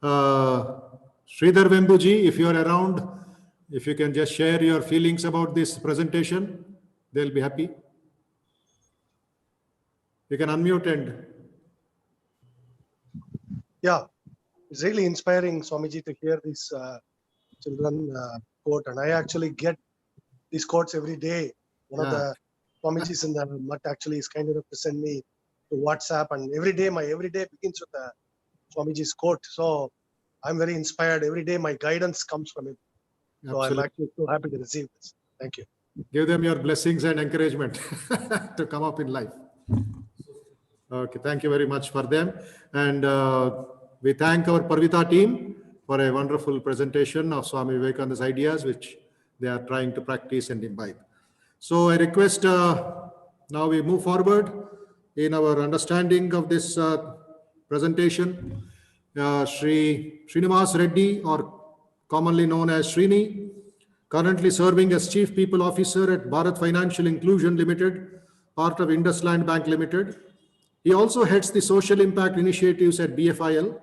Sridhar Vembuji, if you are around, if you can just share your feelings about this presentation, they'll be happy. You can unmute and... Yeah, it's really inspiring, Swamiji, to hear this children quote. And I actually get these quotes every day. One of the Swamijis in the mutt actually is kind enough to send me to WhatsApp. And every day, my every day begins with the Swamiji's quote. So I'm very inspired. Every day, my guidance comes from him. So I'm actually so happy to receive this. Thank you. Give them your blessings and encouragement to come up in life. Okay, thank you very much for them. And we thank our Parvita team for a wonderful presentation of Swami Vivekananda's ideas, which they are trying to practice and imbibe. So I request now we move forward in our understanding of this presentation. Srinivas Reddy, or commonly known as Srini, currently serving as Chief People Officer at Bharat Financial Inclusion Limited, part of IndusLand Bank Limited. He also heads the social impact initiatives at BFIL.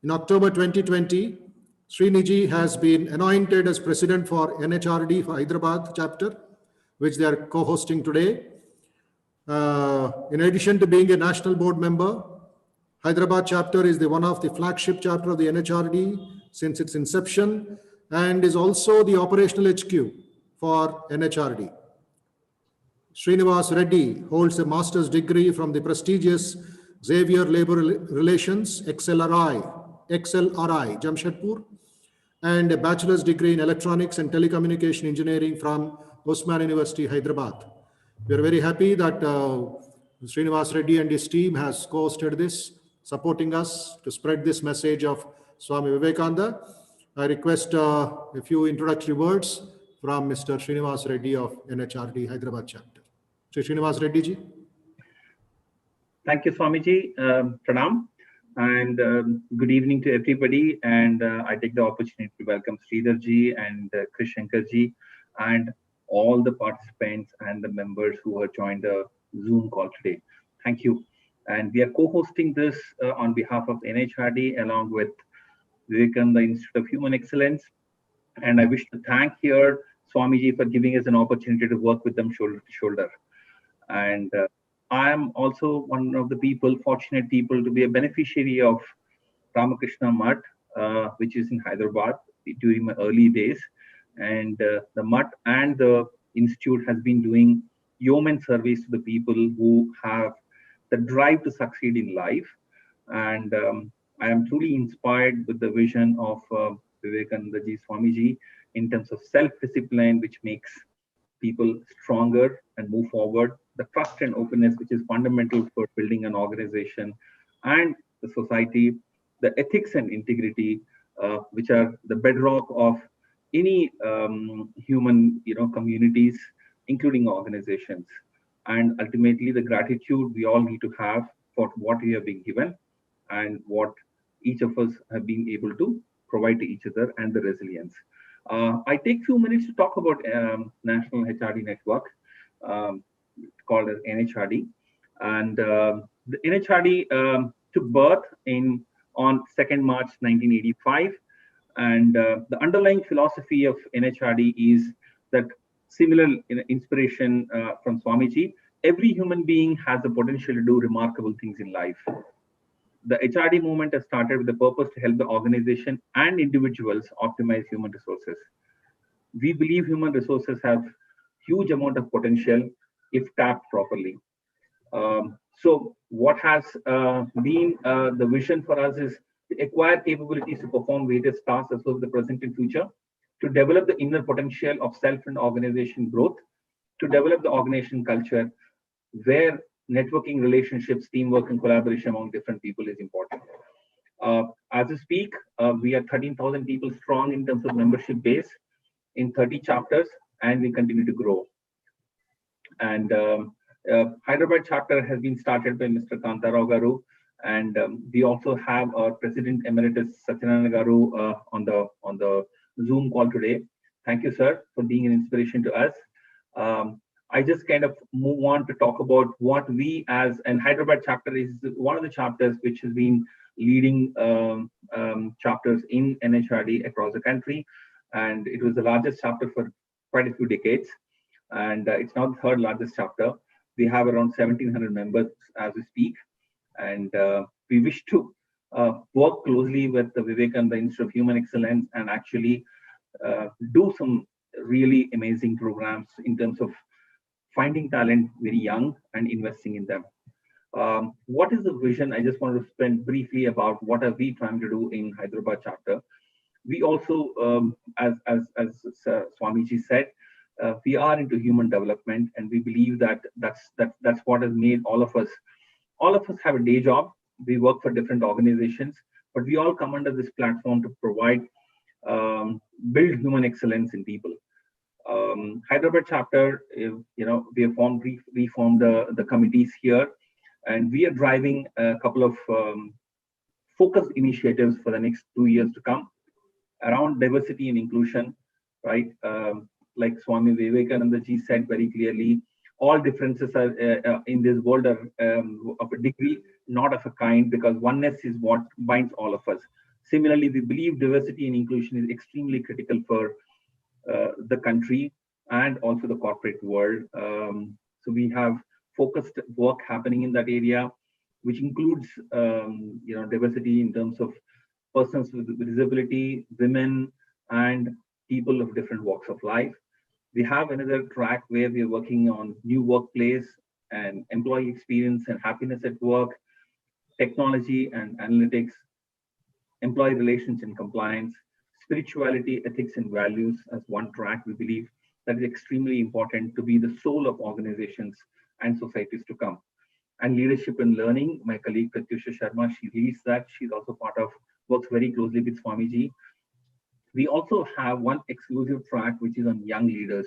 In October 2020, Sriniji has been anointed as president for NHRD for Hyderabad chapter, which they are co-hosting today. In addition to being a national board member, Hyderabad chapter is one of the flagship chapter of the NHRD since its inception and is also the operational HQ for NHRD. Srinivas Reddy holds a master's degree from the prestigious Xavier Labor Relations, XLRI, Jamshedpur, and a bachelor's degree in electronics and telecommunication engineering from Osman University, Hyderabad. We are very happy that Srinivas Reddy and his team has co-hosted this, supporting us to spread this message of Swami Vivekananda. I request a few introductory words from Mr. Srinivas Reddy of NHRD Hyderabad chapter. Srinivas Reddy ji. Thank you, Swamiji. Pranam, and good evening to everybody. And I take the opportunity to welcome Sridhar ji and Shankar ji and all the participants and the members who have joined the Zoom call today. Thank you. And we are co-hosting this on behalf of NHRD along with Vivekananda Institute of Human Excellence. And I wish to thank here Swamiji for giving us an opportunity to work with them shoulder to shoulder. And I am also one of the people, fortunate people, to be a beneficiary of Ramakrishna Mutt, which is in Hyderabad during my early days. And the Mutt and the Institute has been doing yeoman service to the people who have the drive to succeed in life. And I am truly inspired with the vision of Vivekananda ji Swamiji in terms of self-discipline, which makes people stronger and move forward. The trust and openness, which is fundamental for building an organization and the society. The ethics and integrity, which are the bedrock of any human, communities, including organizations. And ultimately, the gratitude we all need to have for what we have been given and what each of us have been able to provide to each other, and the resilience. I take a few minutes to talk about National Hrd Network, called as NHRD. And the NHRD took birth on 2nd March 1985. And the underlying philosophy of NHRD is that similar inspiration from Swamiji. Every human being has the potential to do remarkable things in life. The HRD movement has started with the purpose to help the organization and individuals optimize human resources. We believe human resources have huge amount of potential if tapped properly. So what has been the vision for us is to acquire capabilities to perform various tasks as well as the present and future, to develop the inner potential of self and organization growth, to develop the organization culture where networking, relationships, teamwork, and collaboration among different people is important. As we speak, we are 13,000 people strong in terms of membership base in 30 chapters, and we continue to grow. And Hyderabad chapter has been started by Mr. Kantarao Garu, and we also have our President Emeritus Satyanarayana Garu on the Zoom call today. Thank you, sir, for being an inspiration to us. I just kind of move on to talk about what we as, and Hyderabad chapter is one of the chapters which has been leading chapters in NHRD across the country. And it was the largest chapter for quite a few decades. And it's now the third largest chapter. We have around 1,700 members as we speak. And we wish to work closely with the Vivekananda Institute of Human Excellence and actually do some really amazing programs in terms of finding talent very young and investing in them. What is the vision? I just want to spend briefly about what are we trying to do in Hyderabad chapter. We also, as Swamiji said, we are into human development, and we believe that that's what has made all of us. All of us have a day job. We work for different organizations, but we all come under this platform to provide, build human excellence in people. Hyderabad chapter, we have reformed the committees here, and we are driving a couple of focused initiatives for the next 2 years to come around diversity and inclusion, right? Like Swami Vivekananda ji said very clearly, all differences are in this world are of a degree, not of a kind, because oneness is what binds all of us. Similarly, we believe diversity and inclusion is extremely critical for the country and also the corporate world. So we have focused work happening in that area, which includes diversity in terms of persons with disability, women, and people of different walks of life. We have another track where we are working on new workplace and employee experience and happiness at work, technology and analytics, employee relations and compliance, spirituality, ethics, and values as one track. We believe that is extremely important to be the soul of organizations and societies to come. And leadership and learning, my colleague Pratyusha Sharma, she leads that. She's also works very closely with Swamiji. We also have one exclusive track, which is on young leaders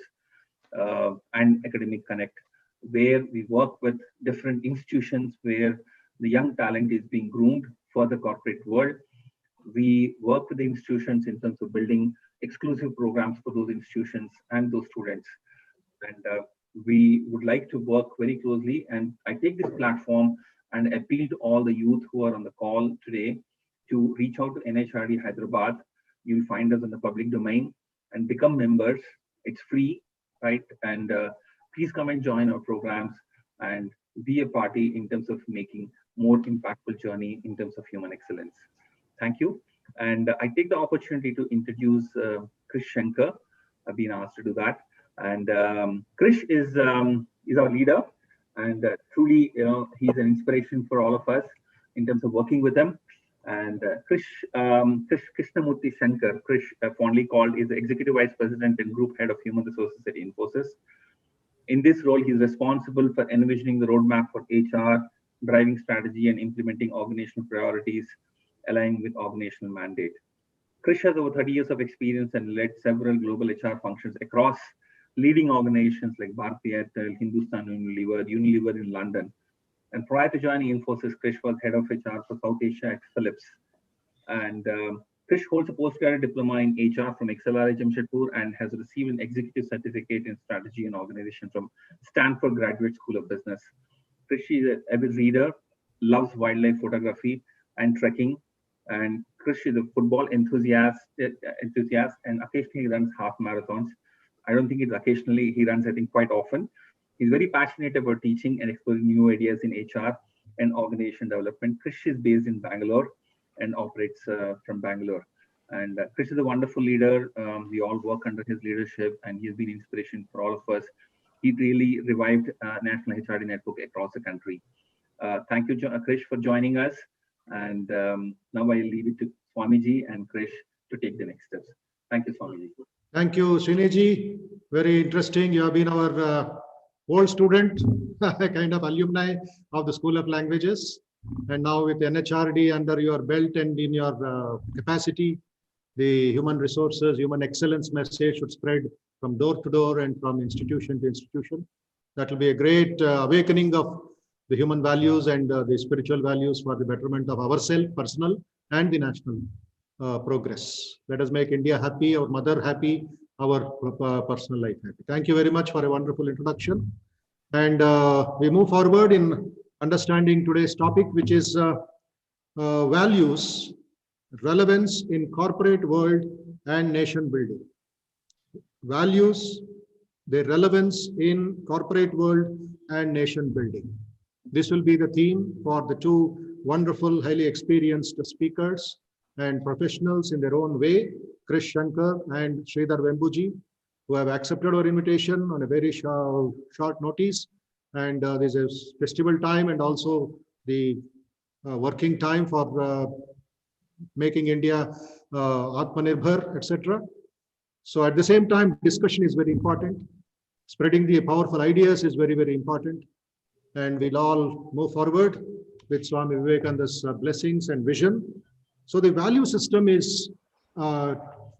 and academic connect, where we work with different institutions where the young talent is being groomed for the corporate world. We work with the institutions in terms of building exclusive programs for those institutions and those students. And we would like to work very closely. And I take this platform and appeal to all the youth who are on the call today to reach out to NHRD Hyderabad. You'll find us in the public domain and become members. It's free, right? And please come and join our programs and be a party in terms of making more impactful journey in terms of human excellence. Thank you. And I take the opportunity to introduce Krish Shankar. I've been asked to do that. And Krish is our leader, and truly, he's an inspiration for all of us in terms of working with them. And Krish Krishnamurthy Shankar, Krish fondly called, is the Executive Vice President and Group Head of Human Resources at Infosys. In this role, he's responsible for envisioning the roadmap for HR, driving strategy, and implementing organizational priorities aligned with organizational mandate. Krish has over 30 years of experience and led several global HR functions across leading organizations like Bharti Airtel, Hindustan Unilever in London. And prior to joining Infosys, Krish was head of HR for South Asia at Philips. And Krish holds a postgraduate diploma in HR from XLRI Jamshedpur and has received an executive certificate in strategy and organization from Stanford Graduate School of Business. Krish is an avid reader, loves wildlife photography and trekking. And Krish is a football enthusiast and occasionally runs half marathons. I don't think it's occasionally, he runs, I think, quite often. He's very passionate about teaching and exploring new ideas in HR and organization development. Krish is based in Bangalore and operates from Bangalore. And Krish is a wonderful leader. We all work under his leadership, and he's been inspiration for all of us. He really revived National Hrd Network across the country. Thank you, Krish, for joining us. And now I leave it to Swamiji and Krish to take the next steps. Thank you, Swamiji. Thank you, Sriniji. Very interesting. You have been our old student, kind of alumni of the School of Languages. And now with NHRD under your belt and in your capacity, the human resources, human excellence message should spread from door to door and from institution to institution. That will be a great awakening of the human values and the spiritual values for the betterment of ourselves, personal and the national progress. Let us make India happy, our mother happy, our personal life happy. Thank you very much for a wonderful introduction. And we move forward in understanding today's topic, which is values, relevance in corporate world and nation building. Values, their relevance in corporate world and nation building. This will be the theme for the two wonderful, highly experienced speakers and professionals in their own way, Krish Shankar and Sridhar Vembuji, who have accepted our invitation on a very short notice. And there's a festival time and also the working time for making India Atmanirbhar, etc. So at the same time, discussion is very important. Spreading the powerful ideas is very, very important. And we'll all move forward with Swami Vivekananda's blessings and vision. So the value system is a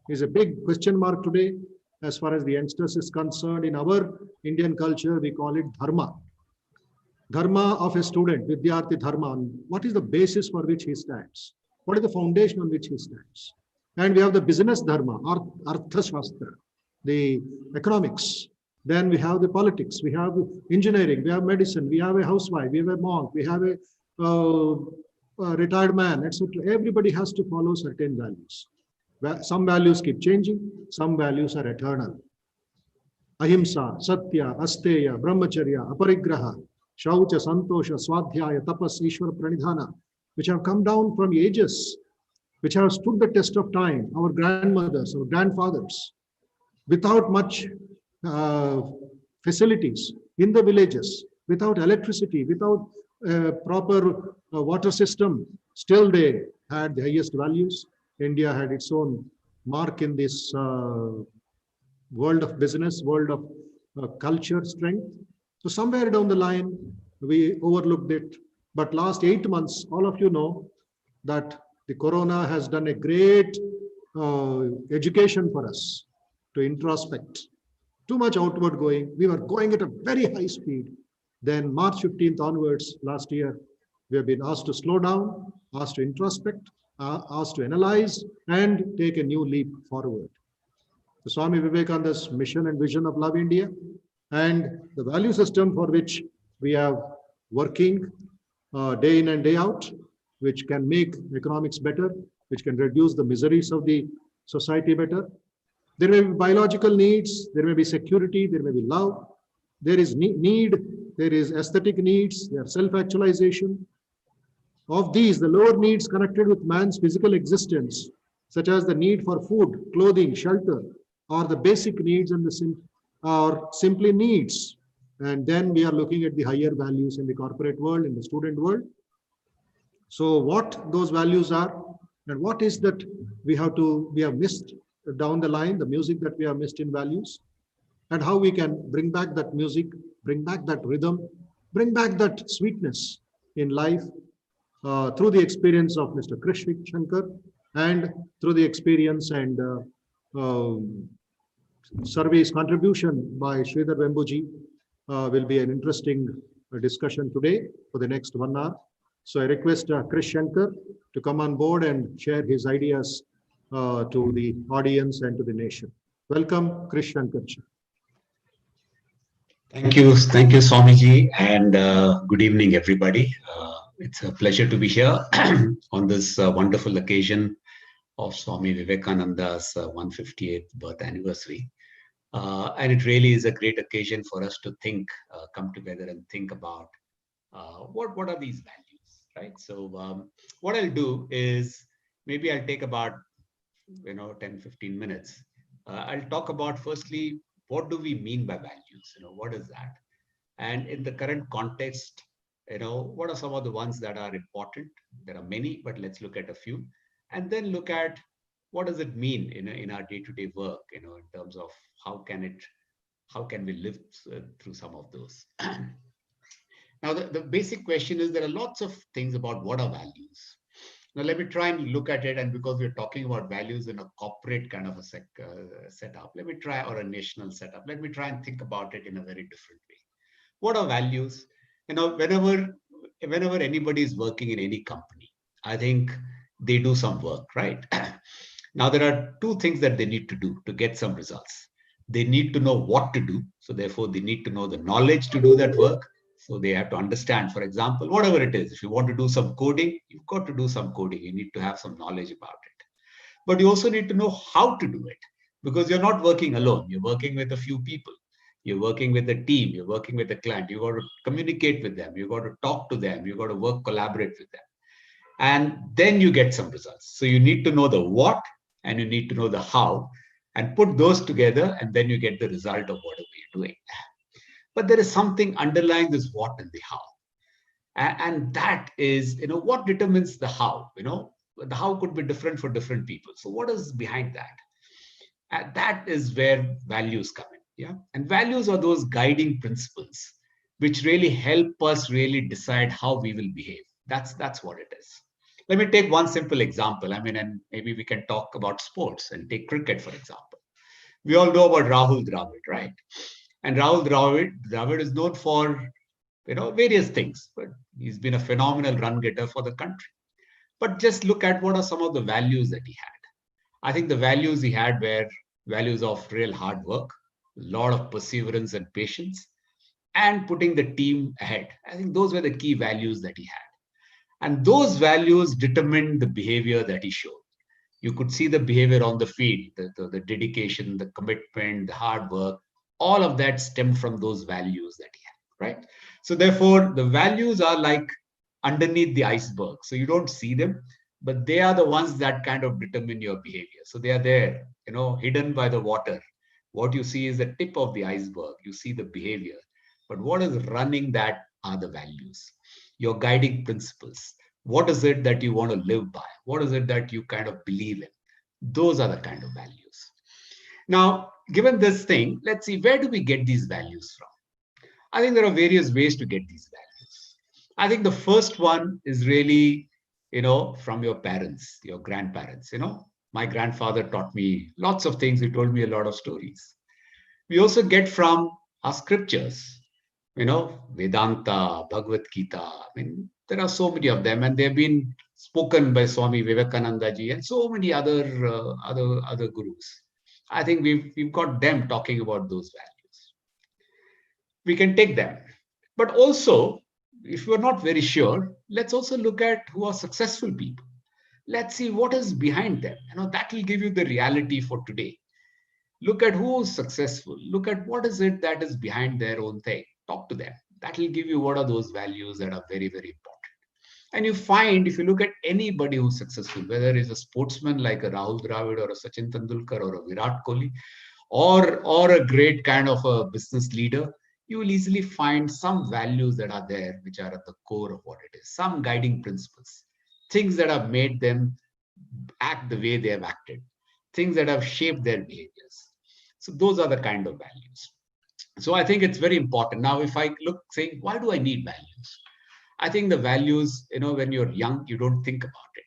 big question mark today as far as the youngsters is concerned. In our Indian culture, we call it dharma. Dharma of a student, Vidyarthi Dharma. What is the basis for which he stands? What is the foundation on which he stands? And we have the business dharma, Artha Shastra, the economics. Then we have the politics, we have engineering, we have medicine, we have a housewife, we have a monk, we have a retired man, etc. Everybody has to follow certain values. Some values keep changing, some values are eternal. Ahimsa, Satya, Asteya, Brahmacharya, Aparigraha, Shaucha, Santosha, Swadhyaya, Tapas, Ishwar, Pranidhana, which have come down from ages, which have stood the test of time, our grandmothers, our grandfathers, without much facilities in the villages, without electricity, without proper water system, still they had the highest values. India had its own mark in this world of business, world of culture strength. So somewhere down the line, we overlooked it. But last 8 months, all of you know that the corona has done a great education for us to introspect. Too much outward going. We were going at a very high speed. Then March 15th onwards, last year, we have been asked to slow down, asked to introspect, asked to analyze, and take a new leap forward. The Swami Vivekananda's mission and vision of Love India and the value system for which we are working day in and day out, which can make economics better, which can reduce the miseries of the society better. There may be biological needs, there may be security, there may be love, there is need, there is aesthetic needs, there are self-actualization. Of these, the lower needs connected with man's physical existence, such as the need for food, clothing, shelter, are the basic needs and are simply needs. And then we are looking at the higher values in the corporate world, in the student world. So what those values are and what is that we have missed down the line, the music that we have missed in values, and how we can bring back that music, bring back that rhythm, bring back that sweetness in life through the experience of Mr. Krish Shankar and through the experience and survey's contribution by Sridhar Vembuji will be an interesting discussion today for the next 1 hour. So I request Krish Shankar to come on board and share his ideas to the audience and to the nation. Welcome, Krish Shankar. Thank you, Swamiji, and good evening, everybody. It's a pleasure to be here on this wonderful occasion of Swami Vivekananda's 158th birth anniversary. And it really is a great occasion for us to think, come together and think about what are these values, right? So what I'll do is maybe I'll take about 10-15 minutes. I'll talk about firstly, what do we mean by values? What is that? And in the current context, what are some of the ones that are important? There are many, but let's look at a few, and then look at what does it mean in our day-to-day work, in terms of how can we live through some of those. Now, the basic question is there are lots of things about what are values. Now, let me try and look at it. And because we're talking about values in a corporate kind of a setup, let me try, or a national setup, let me try and think about it in a very different way. What are values? Whenever anybody is working in any company, I think they do some work, right? Now, there are two things that they need to do to get some results. They need to know what to do. So therefore, they need to know the knowledge to do that work. So they have to understand, for example, whatever it is, if you want to do some coding, you've got to do some coding. You need to have some knowledge about it. But you also need to know how to do it, because you're not working alone. You're working with a few people. You're working with a team. You're working with a client. You've got to communicate with them. You've got to talk to them. You've got to collaborate with them. And then you get some results. So you need to know the what and you need to know the how, and put those together, and then you get the result of whatever you're doing. But there is something underlying this what and the how. And that is, what determines the how. The how could be different for different people. So what is behind that? And that is where values come in. Yeah. And values are those guiding principles which really help us really decide how we will behave. That's what it is. Let me take one simple example. And maybe we can talk about sports and take cricket, for example. We all know about Rahul Dravid, right? And Rahul Dravid is known for, various things, but he's been a phenomenal run getter for the country. But just look at what are some of the values that he had. I think the values he had were values of real hard work, a lot of perseverance and patience, and putting the team ahead. I think those were the key values that he had. And those values determined the behavior that he showed. You could see the behavior on the field, the dedication, the commitment, the hard work, all of that stemmed from those values that he had, right? So therefore, the values are like underneath the iceberg. So you don't see them, but they are the ones that kind of determine your behavior. So they are there, hidden by the water. What you see is the tip of the iceberg. You see the behavior, but what is running that are the values, your guiding principles. What is it that you want to live by? What is it that you kind of believe in? Those are the kind of values. Now, given this thing, let's see, where do we get these values from? I think there are various ways to get these values. I think the first one is really, from your parents, your grandparents. My grandfather taught me lots of things. He told me a lot of stories. We also get from our scriptures, Vedanta, Bhagavad Gita. There are so many of them, and they've been spoken by Swami Vivekananda ji and so many other gurus. I think we've got them talking about those values. We can take them, but also, if you're not very sure, let's also look at who are successful people. Let's see what is behind them. That will give you the reality for today. Look at who is successful. Look at what is it that is behind their own thing. Talk to them. That will give you what are those values that are very, very important. And you find, if you look at anybody who's successful, whether it's a sportsman like a Rahul Dravid or a Sachin Tendulkar or a Virat Kohli, or a great kind of a business leader, you will easily find some values that are there, which are at the core of what it is. Some guiding principles, things that have made them act the way they have acted, things that have shaped their behaviors. So those are the kind of values. So I think it's very important. Now, if I look saying, why do I need values? I think the values, when you're young, you don't think about it.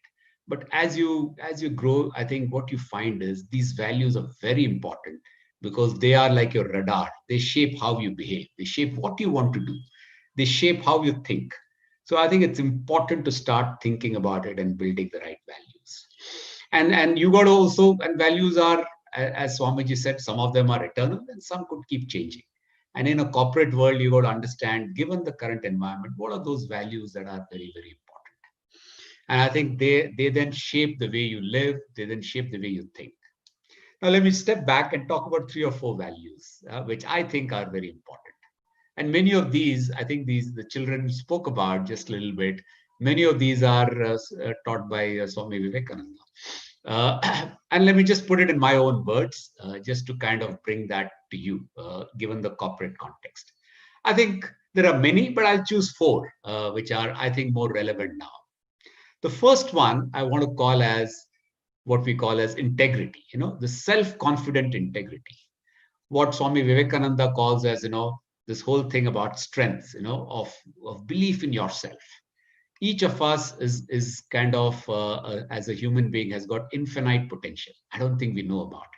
But as you grow, I think what you find is these values are very important because they are like your radar. They shape how you behave. They shape what you want to do. They shape how you think. So I think it's important to start thinking about it and building the right values. And you got to also, and values are, as Swamiji said, some of them are eternal and some could keep changing. And in a corporate world, you got to understand, given the current environment, what are those values that are very, very important? And I think they then shape the way you live. They then shape the way you think. Now, let me step back and talk about 3 or 4 values, which I think are very important. And many of these, I think the children spoke about just a little bit. Many of these are taught by Swami Vivekananda. And let me just put it in my own words, just to kind of bring that to you, given the corporate context. I think there are many, but I'll choose 4, which are, I think, more relevant now. The first one I want to call as what we call as integrity, the self-confident integrity. What Swami Vivekananda calls as, this whole thing about strength, of belief in yourself. Each of us is kind of, as a human being, has got infinite potential. I don't think we know about it.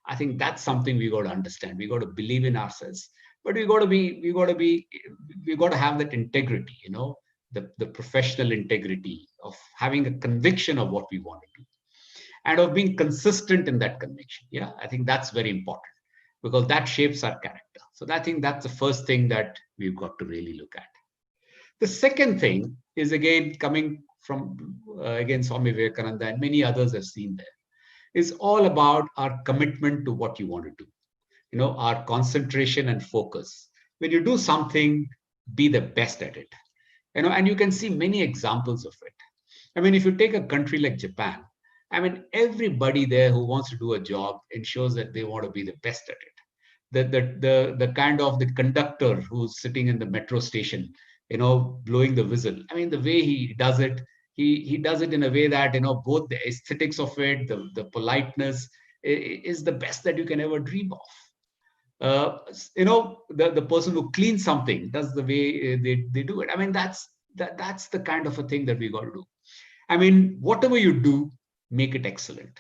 I think that's something we got to understand. We got to believe in ourselves, but we got to have that integrity, the professional integrity of having a conviction of what we want to do and of being consistent in that conviction. Yeah, I think that's very important because that shapes our character. So I think that's the first thing that we've got to really look at. The second thing is again coming from again Swami Vivekananda and many others have seen there, is all about our commitment to what you want to do. Our concentration and focus. When you do something, be the best at it. And you can see many examples of it. I mean, if you take a country like Japan, I mean, everybody there who wants to do a job ensures that they want to be the best at it. The kind of the conductor who's sitting in the metro station, blowing the whistle. I mean, the way he does it, he does it in a way that, both the aesthetics of it, the politeness is the best that you can ever dream of. The person who cleans something does the way they do it. I mean, that's the kind of a thing that we got to do. I mean, whatever you do, make it excellent.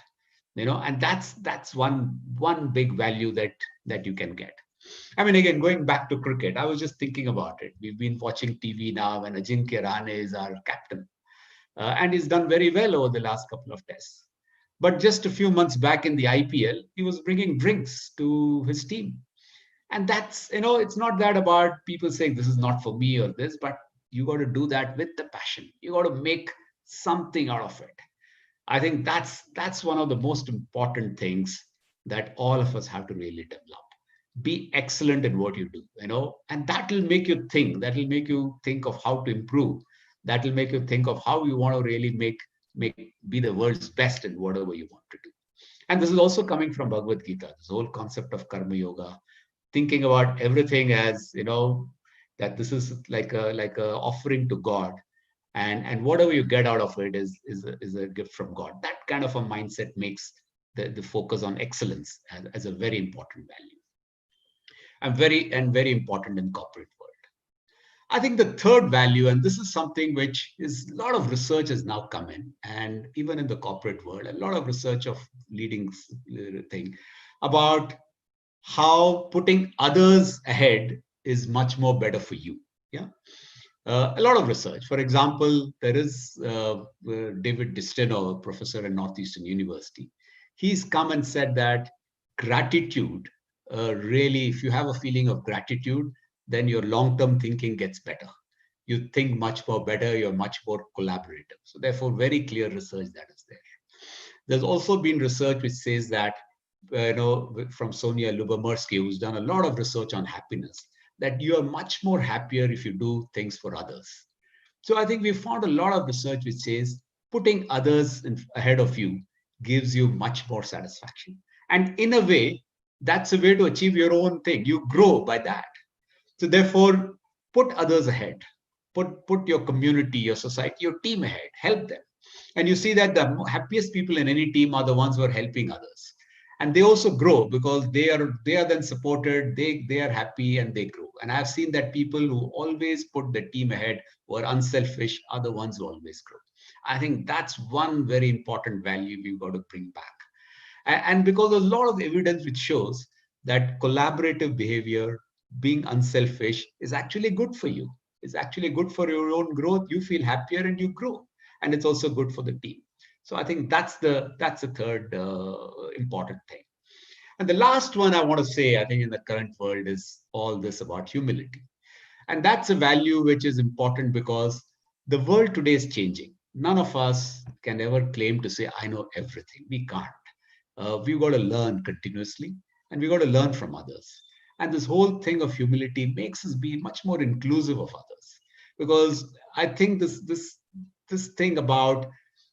And that's one big value that you can get. I mean, again, going back to cricket, I was just thinking about it. We've been watching TV now, and Ajinkya Rahane is our captain, and he's done very well over the last couple of tests. But just a few months back in the IPL, he was bringing drinks to his team. And that's, it's not that about people saying this is not for me or this, but you got to do that with the passion. You got to make something out of it. I think that's one of the most important things that all of us have to really develop. Be excellent in what you do, and that will make you think. That will make you think of how to improve. That will make you think of how you want to really be the world's best in whatever you want to do. And this is also coming from Bhagavad Gita, this whole concept of karma yoga, thinking about everything as, that this is like a offering to God. And whatever you get out of it is a gift from God. That kind of a mindset makes the focus on excellence as a very important value. And very important in corporate world. I think the third value, and this is something which is a lot of research has now come in, and even in the corporate world, a lot of research of leading thing about how putting others ahead is much more better for you. Yeah. A lot of research. For example, there is David Destino, a professor at Northeastern University. He's come and said that gratitude, really, if you have a feeling of gratitude, then your long-term thinking gets better. You think much more better, you're much more collaborative. So therefore, very clear research that is there. There's also been research which says that, from Sonia Lubomirsky, who's done a lot of research on happiness, that you are much more happier if you do things for others. So I think we found a lot of research which says putting others ahead of you gives you much more satisfaction. And in a way, that's a way to achieve your own thing. You grow by that. So therefore, put others ahead. Put your community, your society, your team ahead. Help them. And you see that the happiest people in any team are the ones who are helping others. And they also grow because they are then supported, they are happy and they grow. And I've seen that people who always put the team ahead, who are unselfish, are the ones who always grow. I think that's one very important value we've got to bring back. And because there's a lot of evidence which shows that collaborative behavior, being unselfish, is actually good for you. It's actually good for your own growth. You feel happier and you grow. And it's also good for the team. So I think that's the third important thing. And the last one I want to say, I think in the current world, is all this about humility. And that's a value which is important because the world today is changing. None of us can ever claim to say, I know everything. We can't. We've got to learn continuously, and we've got to learn from others. And this whole thing of humility makes us be much more inclusive of others. Because I think this thing about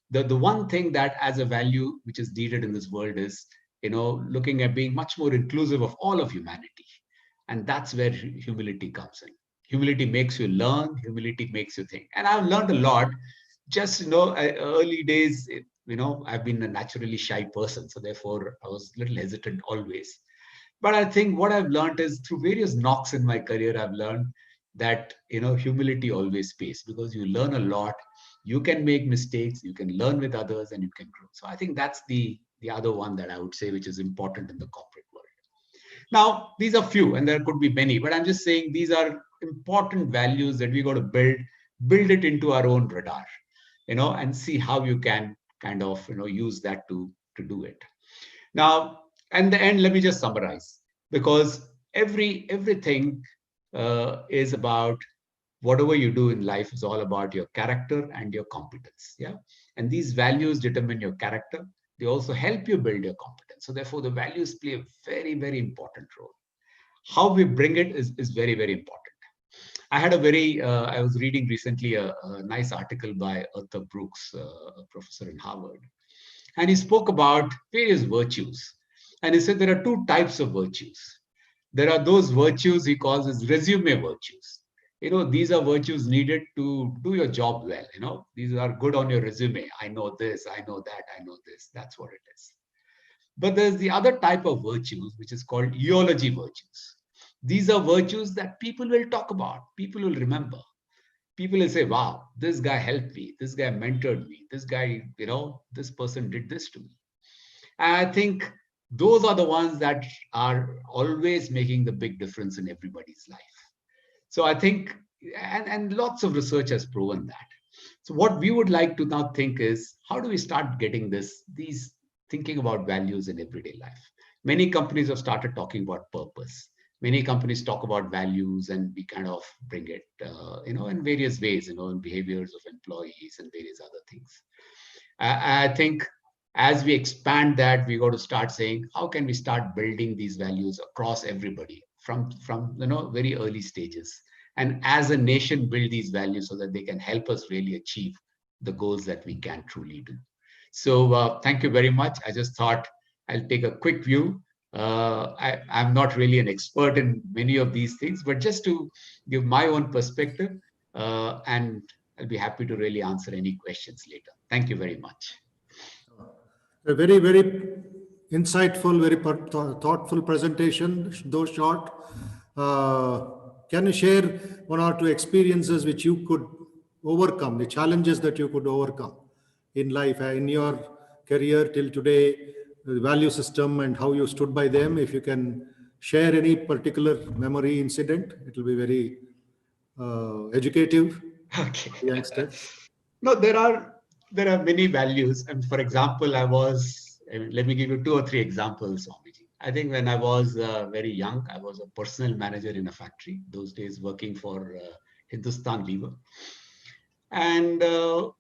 the one thing that as a value which is needed in this world is, looking at being much more inclusive of all of humanity. And that's where humility comes in. Humility makes you learn, humility makes you think. And I've learned a lot. Just, early days, I've been a naturally shy person. So therefore, I was a little hesitant always. But I think what I've learned is through various knocks in my career, I've learned that, humility always pays, because you learn a lot. You can make mistakes, you can learn with others, and you can grow. So I think that's the other one that I would say, which is important in the corporate world. Now, these are few, and there could be many, but I'm just saying these are important values that we got to build it into our own radar, and see how you can kind of, use that to do it. Now, in the end, let me just summarize, because everything is about whatever you do in life is all about your character and your competence. Yeah. And these values determine your character. They also help you build your competence. So therefore, the values play a very, very important role. How we bring it is very, very important. I had a I was reading recently a nice article by Arthur Brooks, a professor in Harvard, and he spoke about various virtues. And he said there are two types of virtues. There are those virtues he calls as resume virtues. These are virtues needed to do your job well. These are good on your resume. I know this, I know that, I know this. That's what it is. But there's the other type of virtues, which is called Eology Virtues. These are virtues that people will talk about, people will remember. People will say, wow, this guy helped me, this guy mentored me, this guy, this person did this to me. And I think those are the ones that are always making the big difference in everybody's life. So I think, and lots of research has proven that. So what we would like to now think is, how do we start getting these thinking about values in everyday life? Many companies have started talking about purpose. Many companies talk about values, and we kind of bring it, in various ways, in behaviors of employees and various other things. I think as we expand that, we got to start saying, how can we start building these values across everybody from very early stages, and as a nation build these values so that they can help us really achieve the goals that we can truly do. So thank you very much. I just thought I'll take a quick view. I'm not really an expert in many of these things, but just to give my own perspective, and I'll be happy to really answer any questions later. Thank you very much. A very, very insightful, very thoughtful presentation, though short. Can you share one or two experiences which you could overcome, the challenges that you could overcome in life, in your career till today, the value system and how you stood by them? If you can share any particular memory incident, it will be very educative. Okay. Youngsters. No, there are many values. And for example, let me give you 2 or 3 examples, Swamiji. I think when I was very young, I was a personal manager in a factory, those days working for Hindustan Lever. And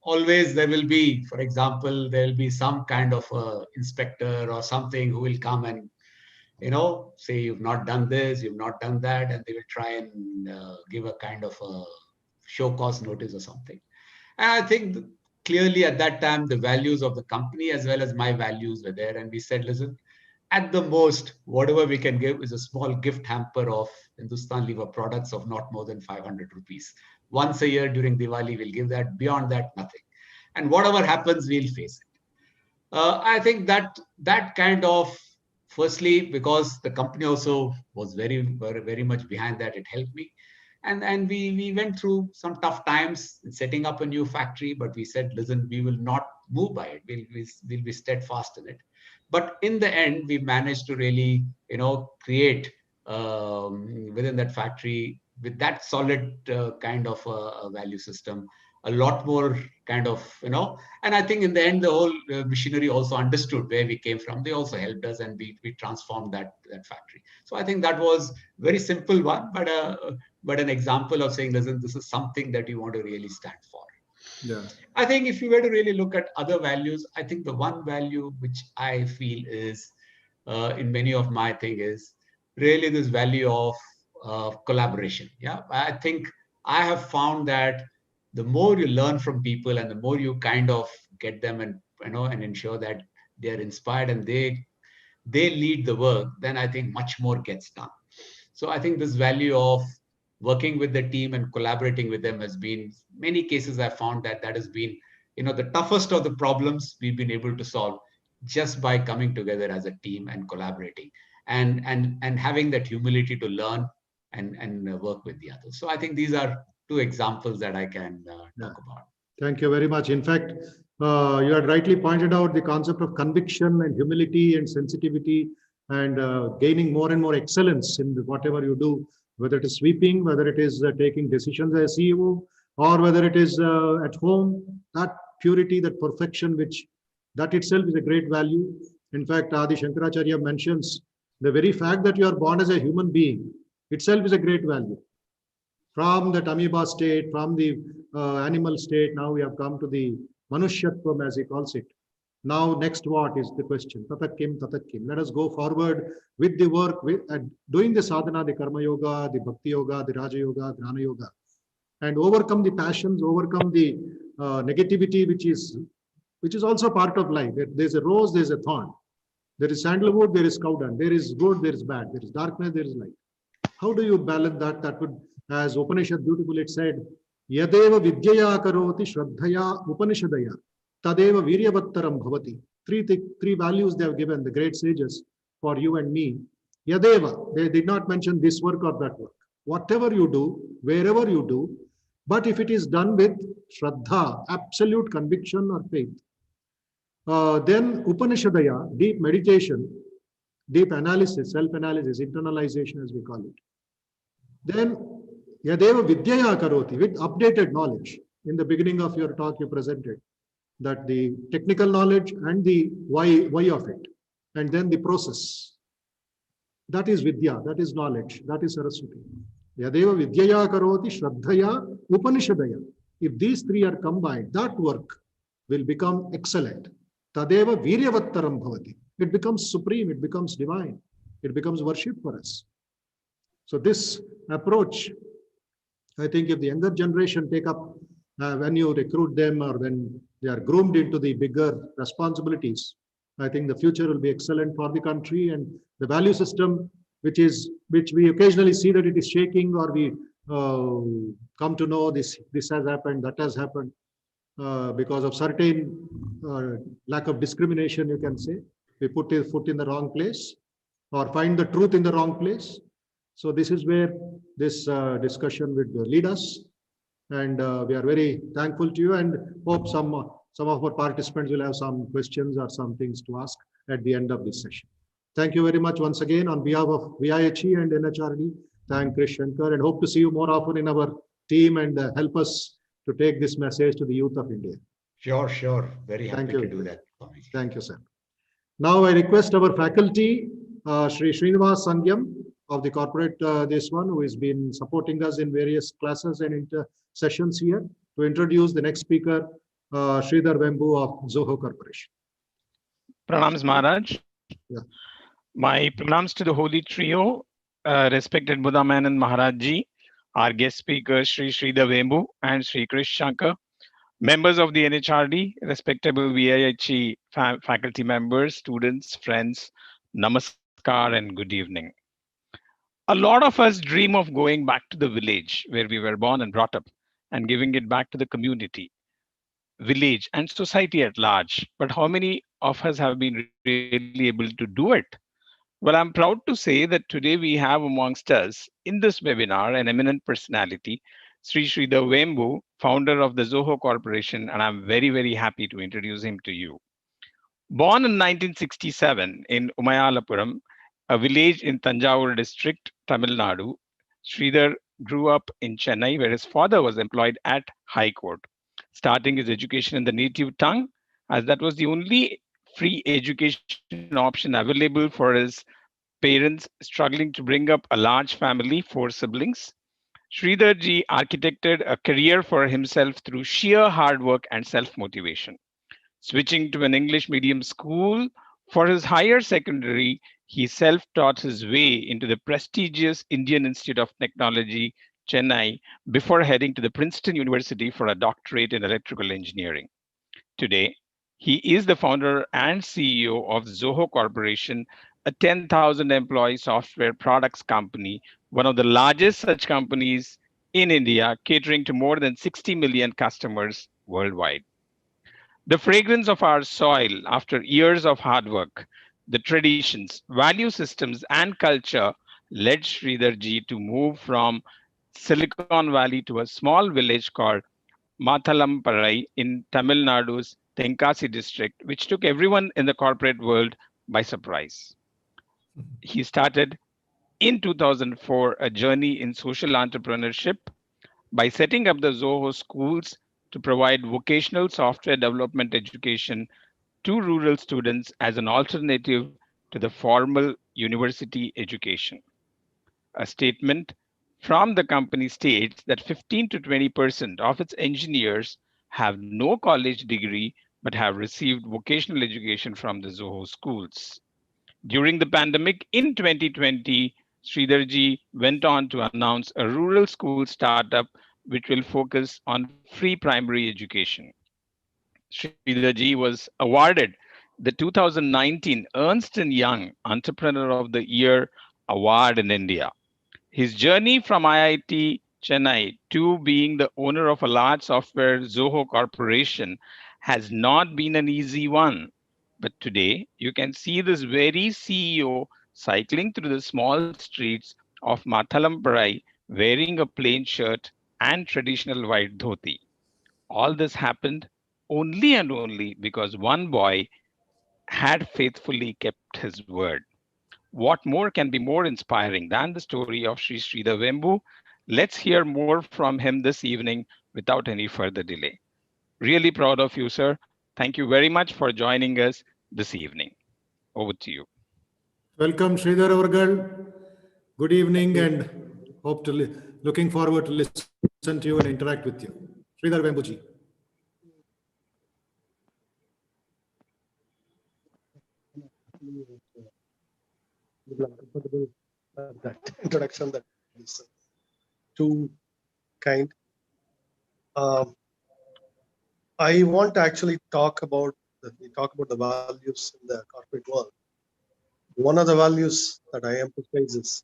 always there will be, for example, there will be some kind of inspector or something who will come and, say you've not done this, you've not done that, and they will try and give a kind of a show cause notice or something. And I think clearly at that time, the values of the company as well as my values were there. And we said, listen, at the most, whatever we can give is a small gift hamper of Hindustan Lever products of not more than 500 rupees. Once a year during Diwali, we'll give that. Beyond that, nothing. And whatever happens, we'll face it. I think that kind of, firstly, because the company also was very, very, very much behind that, it helped me. And we went through some tough times in setting up a new factory, but we said, listen, we will not move by it. We'll be steadfast in it. But in the end, we managed to really, create within that factory with that solid kind of a value system, a lot more kind of, and I think in the end, the whole machinery also understood where we came from. They also helped us, and we transformed that factory. So I think that was very simple one, but an example of saying, listen, this is something that you want to really stand for. Yeah. I think if you were to really look at other values, I think the one value which I feel is in many of my thing is really this value of collaboration. Yeah, I think I have found that the more you learn from people and the more you kind of get them and and ensure that they are inspired and they lead the work, then I think much more gets done. So I think this value of working with the team and collaborating with them has been, many cases I found that has been, the toughest of the problems we've been able to solve just by coming together as a team and collaborating and having that humility to learn and work with the others. So I think these are 2 examples that I can talk about. Thank you very much. In fact, you had rightly pointed out the concept of conviction and humility and sensitivity and gaining more and more excellence in whatever you do, whether it is sweeping, whether it is taking decisions as a CEO, or whether it is at home. That purity, that perfection, that itself is a great value. In fact, Adi Shankaracharya mentions the very fact that you are born as a human being itself is a great value. From that amoeba state, from the animal state, now we have come to the Manushyatvam, as he calls it. Now, next what is the question? Tatakim, tatakim. Let us go forward with the work, with doing the sadhana, the karma yoga, the bhakti yoga, the raja yoga, dhyana yoga, and overcome the passions, overcome the negativity, which is also part of life. There's a rose, there's a thorn. There is sandalwood, there is cowdung. There is good, there is bad. There is darkness, there is light. How do you balance that? That would, as Upanishad beautifully said, Yadeva vidyaya karoti shraddhaya upanishadaya tadeva viryavattaram bhavati. Three values they have given, the great sages, for you and me. Yadeva, they did not mention this work or that work. Whatever you do, wherever you do, but if it is done with shraddha, absolute conviction or faith, then Upanishadaya, deep meditation, deep analysis, self-analysis, internalization as we call it. Then Yadeva Vidyaya Karoti, with updated knowledge. In the beginning of your talk, you presented that the technical knowledge and the why of it, and then the process. That is Vidya, that is knowledge, that is Saraswati. Yadeva Vidyaya Karoti Shraddhaya Upanishadaya. If these three are combined, that work will become excellent. Tadeva Viryavattaram Bhavati. It becomes supreme, it becomes divine, it becomes worship for us. So this approach, I think if the younger generation take up, when you recruit them or when they are groomed into the bigger responsibilities, I think the future will be excellent for the country, and the value system, which we occasionally see that it is shaking, or we come to know this has happened, that has happened, because of certain lack of discrimination, you can say. We put a foot in the wrong place or find the truth in the wrong place. So this is where this discussion would lead us. And we are very thankful to you, and hope some of our participants will have some questions or some things to ask at the end of this session. Thank you very much once again on behalf of VIHE and NHRD. Thank Krish Shankar, and hope to see you more often in our team and help us to take this message to the youth of India. Sure. Very happy to do that. Thank you, sir. Now I request our faculty, Sri Srinivas Sangyam of the corporate, this one, who has been supporting us in various classes and sessions here, to introduce the next speaker, Hrd Vembu of Zoho Corporation. Pranams Maharaj. Yeah. My pranams to the holy trio, respected Buddha Manan Maharaj Ji, our guest speakers Sri Hrd Vembu and Sri Krish Shankar, members of the NHRD, respectable VIHE faculty members, students, friends, namaskar and good evening. A lot of us dream of going back to the village where we were born and brought up and giving it back to the community, village and society at large. But how many of us have been really able to do it? Well, I'm proud to say that today we have amongst us in this webinar an eminent personality, Sri Hrd Vembu, founder of the Zoho Corporation, and I'm very, very happy to introduce him to you. Born in 1967 in Umayalapuram, a village in Tanjavur district, Tamil Nadu, Sridhar grew up in Chennai, where his father was employed at High Court, starting his education in the native tongue, as that was the only free education option available for his parents struggling to bring up a large family, 4 siblings. Sridhar ji architected a career for himself through sheer hard work and self-motivation. Switching to an English medium school for his higher secondary, he self-taught his way into the prestigious Indian Institute of Technology, Chennai, before heading to the Princeton University for a doctorate in electrical engineering. Today, he is the founder and CEO of Zoho Corporation, a 10,000 employee software products company, one of the largest such companies in India, catering to more than 60 million customers worldwide. The fragrance of our soil after years of hard work, the traditions, value systems, and culture led Sridhar ji to move from Silicon Valley to a small village called Mathalamparai in Tamil Nadu's Tenkasi district, which took everyone in the corporate world by surprise. He started in 2004 a journey in social entrepreneurship by setting up the Zoho schools to provide vocational software development education to rural students as an alternative to the formal university education. A statement from the company states that 15 to 20% of its engineers have no college degree but have received vocational education from the Zoho schools. During the pandemic in 2020, Sridharji went on to announce a rural school startup which will focus on free primary education. Sridharji was awarded the 2019 Ernst & Young Entrepreneur of the Year award in India. His journey from IIT Chennai to being the owner of a large software Zoho corporation has not been an easy one. But today, you can see this very CEO cycling through the small streets of Mathalampurai wearing a plain shirt and traditional white dhoti. All this happened only and only because one boy had faithfully kept his word. What more can be more inspiring than the story of Sri Sridhar Vembu? Let's hear more from him this evening without any further delay. Really proud of you, sir. Thank you very much for joining us this evening. Over to you. Welcome, Sridhar Avargal. Good evening, and hope to looking forward to listen to you and interact with you. Sridhar Vembuji. Comfortable that introduction that is too kind. Um, I want to actually talk about the values in the corporate world. One of the values that I emphasize is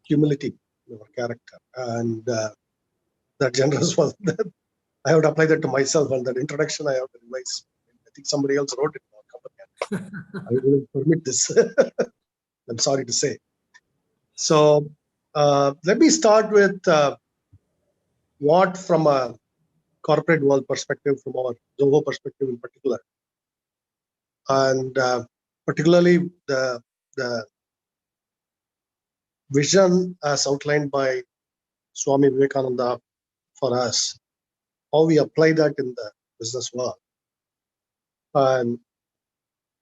humility in our character, and that generous one. I have to apply that to myself, and that introduction I have to revise. I think somebody else wrote it in our company. I will permit this. I'm sorry to say. So let me start with what, from a corporate world perspective, from our Zoho perspective in particular, and particularly the vision as outlined by Swami Vivekananda for us, how we apply that in the business world, and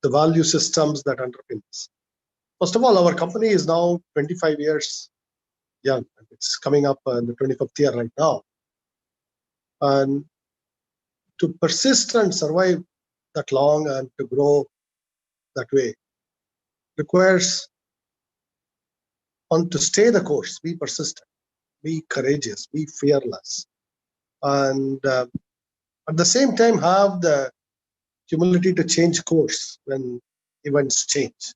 the value systems that underpin this. First of all, our company is now 25 years young. It's coming up in the 25th year right now. And to persist and survive that long and to grow that way requires one to stay the course, be persistent, be courageous, be fearless, and at the same time have the humility to change course when events change.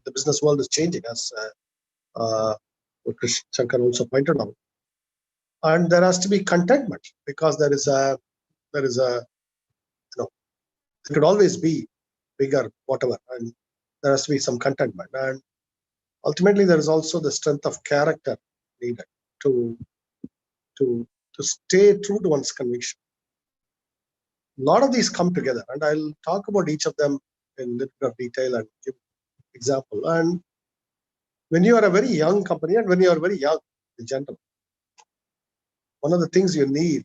The business world is changing, as what Shankar also pointed out, and there has to be contentment, because there is a it could always be bigger, whatever, and there has to be some contentment. And ultimately, there is also the strength of character needed to stay true to one's conviction. A lot of these come together, and I'll talk about each of them in a little bit of detail and give example. And when you are a very young company, and when you are very young in general, one of the things you need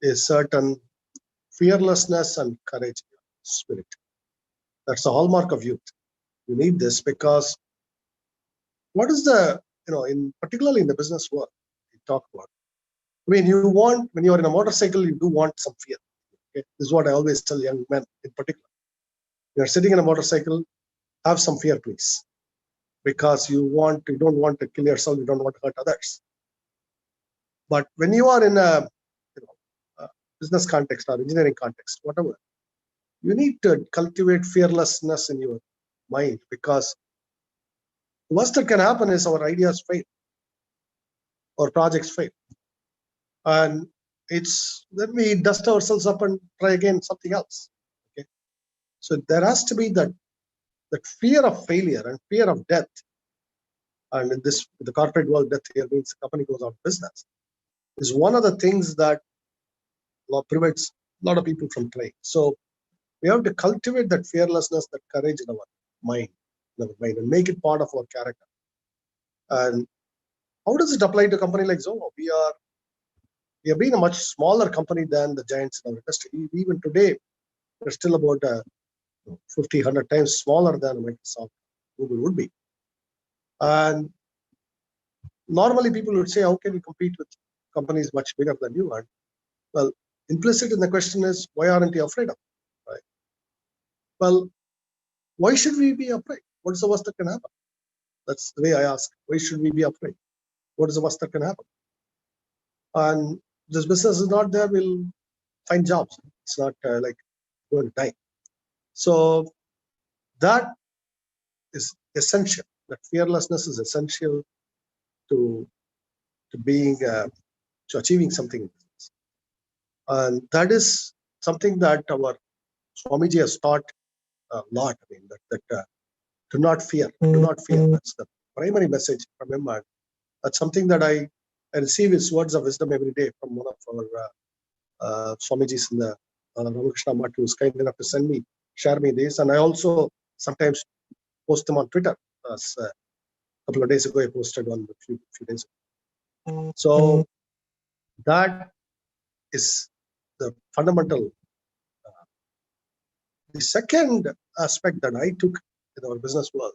is certain fearlessness and courage, spirit. That's the hallmark of youth. You need this because what is the, in particularly in the business world, we talk about. When you are in a motorcycle, you do want some fear. Okay? This is what I always tell young men in particular. You're sitting in a motorcycle, have some fear, please. Because you don't want to kill yourself, you don't want to hurt others. But when you are in a business context or engineering context, whatever, you need to cultivate fearlessness in your mind, because the worst that can happen is our ideas fail or projects fail. And then we dust ourselves up and try again something else. Okay. So there has to be that fear of failure and fear of death. And in the corporate world, death here means the company goes out of business, is one of the things that prevents a lot of people from trying. So we have to cultivate that fearlessness, that courage in our mind, and make it part of our character. And how does it apply to a company like Zoho? We have been a much smaller company than the giants in our industry. Even today, we're still about 50, 100 times smaller than Microsoft, Google would be. And normally people would say, how can you compete with companies much bigger than you are? Well, implicit in the question is, why aren't you afraid of it? Right? Well, why should we be afraid? What is the worst that can happen? That's the way I ask. Why should we be afraid? What is the worst that can happen? And this business is not there, we'll find jobs. It's not like going to die. So that is essential. That fearlessness is essential to being to achieving something in business. And that is something that our Swamiji has taught a lot. I mean, that do not fear, do not fear. That's the primary message from him. And that's something that I receive his words of wisdom every day from one of our Swamijis in the Ramakrishna Math, who is kind enough to share me this. And I also sometimes post them on Twitter. As a couple of days ago, I posted one a few days ago. So that is the fundamental. The second aspect that I took in our business world: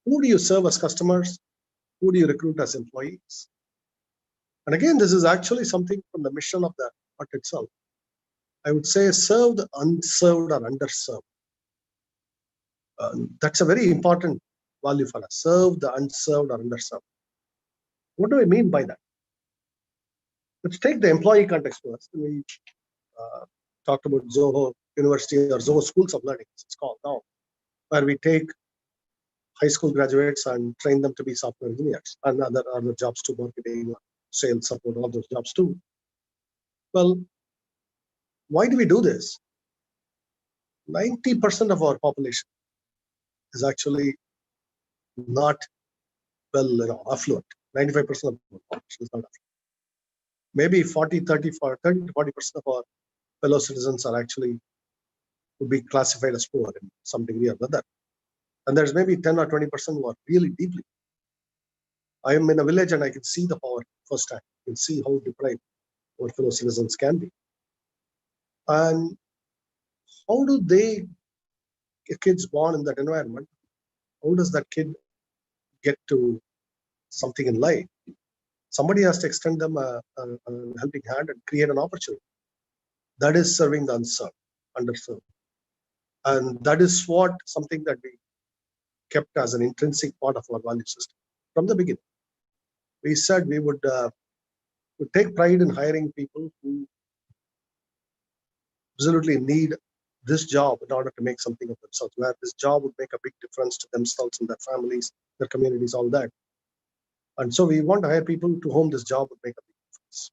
who do you serve as customers? Who do you recruit as employees? And again, this is actually something from the mission of the art itself. I would say served, unserved, or underserved. That's a very important value for us. Served, unserved, or underserved. What do I mean by that? Let's take the employee context first. We talked about Zoho University or Zoho Schools of Learning, as it's called now, where we take high school graduates and train them to be software engineers and other jobs too, marketing, sales support, all those jobs too. Well, why do we do this? 90% of our population is actually not well affluent. 95% of the population is not affluent. Maybe 30 to 40% of our fellow citizens are actually would be classified as poor in some degree or other. And there's maybe 10 or 20% who are really deeply. I am in a village and I can see the power firsthand. I can see how deprived our fellow citizens can be. And how do kids born in that environment, how does that kid get to something in life? Somebody has to extend them a helping hand and create an opportunity. That is serving the unserved, underserved. And that is something that we kept as an intrinsic part of our value system from the beginning. We said we would take pride in hiring people who absolutely need this job in order to make something of themselves, where this job would make a big difference to themselves and their families, their communities, all that. And so we want to hire people to whom this job would make a big difference.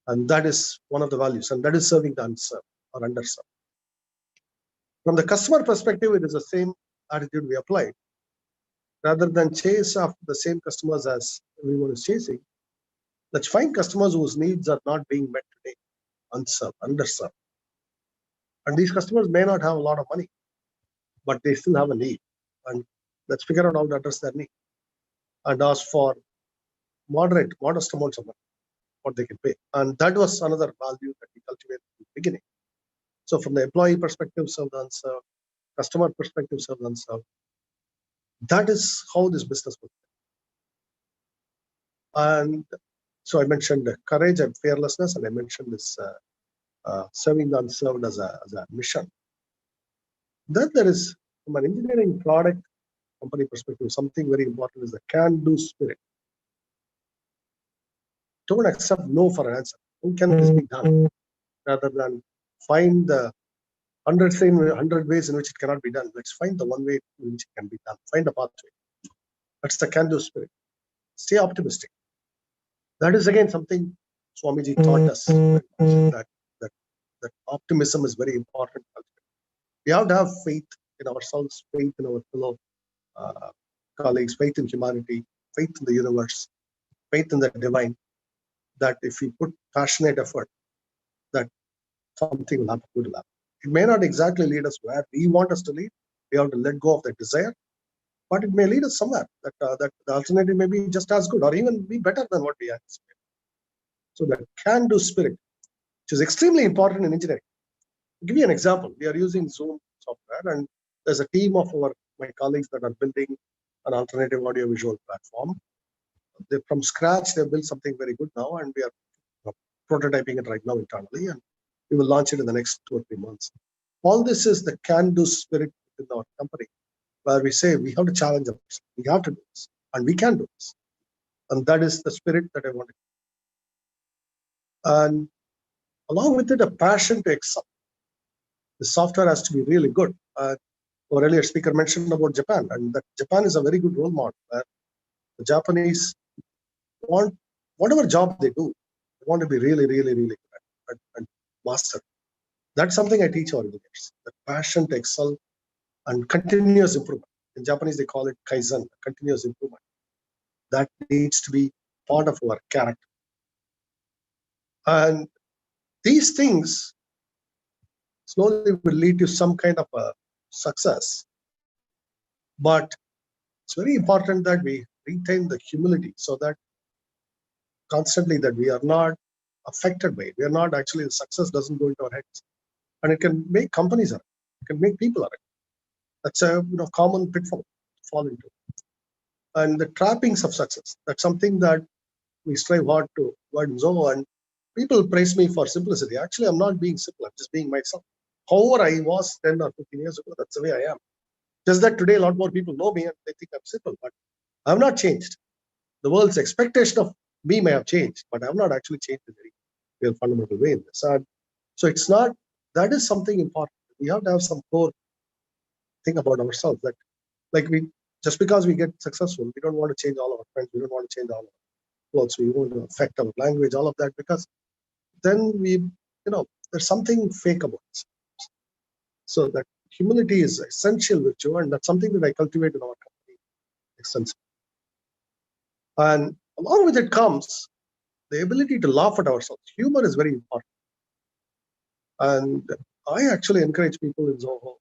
And that is one of the values, and that is serving the unserved or underserved. From the customer perspective, it is the same attitude we applied. Rather than chase after the same customers as everyone is chasing, let's find customers whose needs are not being met today, unserved, underserved. And these customers may not have a lot of money, but they still have a need. And let's figure out how to address their need and ask for modest amounts of money, what they can pay. And that was another value that we cultivated in the beginning. So from the employee perspective, serve the unserved, customer perspective, serve the unserved. That is how this business works. And so I mentioned courage and fearlessness, and I mentioned this serving the unserved as a mission. Then there is, from an engineering product company perspective, something very important is the can-do spirit. Don't accept no for an answer. How can this be done? Rather than find the 100 ways in which it cannot be done, let's find the one way in which it can be done. Find a pathway. That's the can-do spirit. Stay optimistic. That is again something Swamiji taught us, that optimism is very important. We have to have faith in ourselves, faith in our fellow colleagues, faith in humanity, faith in the universe, faith in the divine, that if we put passionate effort, that something will happen, good will happen. It may not exactly lead us where we want us to lead. We have to let go of that desire, but it may lead us somewhere that the alternative may be just as good or even be better than what we anticipate. So that can-do spirit, which is extremely important in engineering. I'll give you an example. We are using Zoom software, and there's a team of my colleagues that are building an alternative audiovisual platform. from scratch, they've built something very good now, and we are prototyping it right now internally, and we will launch it in the next 2 or 3 months. All this is the can-do spirit in our company, where we say we have to challenge ourselves. We have to do this, and we can do this. And that is the spirit that I want to. And along with it, a passion to excel. The software has to be really good. Our earlier speaker mentioned about Japan, and that Japan is a very good role model, where the Japanese want, whatever job they do, they want to be really, really, really good and master. That's something I teach our engineers, the passion to excel and continuous improvement. In Japanese, they call it kaizen, continuous improvement. That needs to be part of our character. And these things slowly will lead to some kind of a success. But it's very important that we retain the humility, so that constantly that we are not affected by it. We are not actually, the success doesn't go into our heads. And it can make companies are, it can make people are. That's a common pitfall to fall into. And the trappings of success, that's something that we strive hard to avoid in Zoho. And people praise me for simplicity. Actually, I'm not being simple, I'm just being myself. However I was 10 or 15 years ago, that's the way I am. Just that today a lot more people know me and they think I'm simple, but I have not changed. The world's expectation of me may have changed, but I have not actually changed in a very real fundamental way in this. And so it's not, that is something important. We have to have some core thing about ourselves, that like just because we get successful, we don't want to change all our friends, we don't want to change all our clothes, we want to affect our language, all of that, because then there's something fake about it. So that humility is essential virtue, and that's something that I cultivate in our company extensively. And along with it comes the ability to laugh at ourselves. Humor is very important. And I actually encourage people in Zoho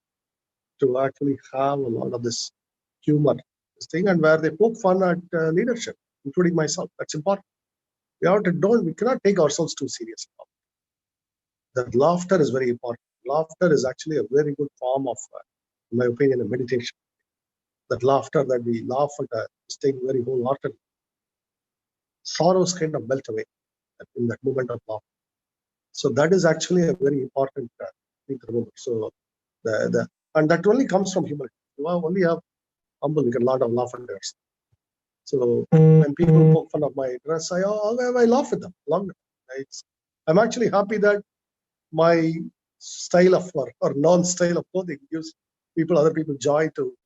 to actually have a lot of this humor, this thing, and where they poke fun at leadership, including myself. That's important. We cannot take ourselves too seriously. That laughter is very important. Laughter is actually a very good form of, in my opinion, a meditation. That laughter, that we laugh at this thing very wholeheartedly. Sorrows kind of melt away in that moment of laughter. So that is actually a very important thing to remember. So and that only comes from humility. You only have humble, you can laugh at yourself. So when people poke fun of my dress, I laugh at them. I'm actually happy that my style of or non-style of clothing gives other people joy to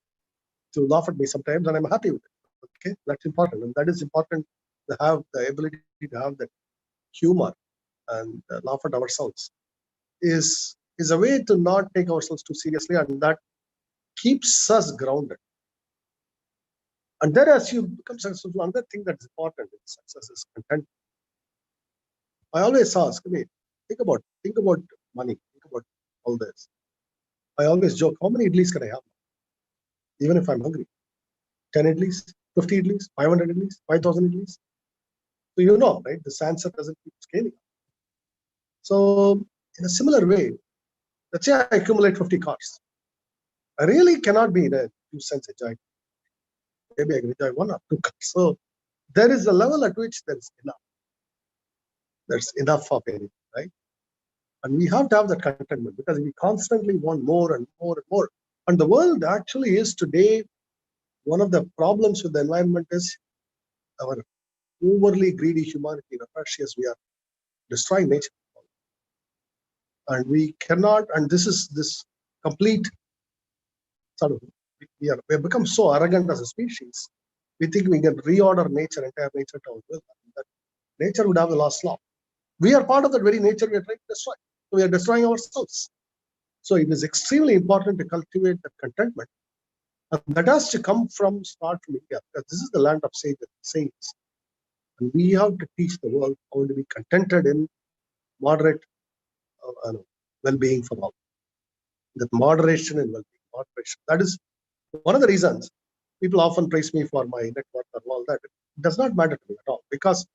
laugh at me sometimes, and I'm happy with it. Okay, that's important, and that is important to have the ability to have that humor and laugh at ourselves. Is a way to not take ourselves too seriously, and that keeps us grounded. And then as you become successful, another thing that's important in success is content. I always ask, think about money, think about all this. I always joke, how many idlis can I have? Even if I'm hungry. 10 idlis, 50 idlis, 500 idlis, 5,000 idlis. So right, this answer doesn't keep scaling up. So in a similar way, let's say I accumulate 50 cars. I really cannot be in a few cents enjoying. Maybe I can enjoy 1 or 2 cars. So there is a level at which there's enough. There's enough of anything, right? And we have to have that contentment, because we constantly want more and more and more. And the world actually is today, one of the problems with the environment is our overly greedy humanity, rapacious. We are destroying nature. And we cannot, and this complete sort of, we have become so arrogant as a species. We think we can reorder nature, entire nature to our will. That nature would have the last law. We are part of that very nature we are trying to destroy. So we are destroying ourselves. So it is extremely important to cultivate that contentment. And that has to start from India, because this is the land of saints. And we have to teach the world how to be contented in moderate well-being for all. That moderation and well-being, moderation. That is one of the reasons people often praise me for my network and all that. It does not matter to me at all, because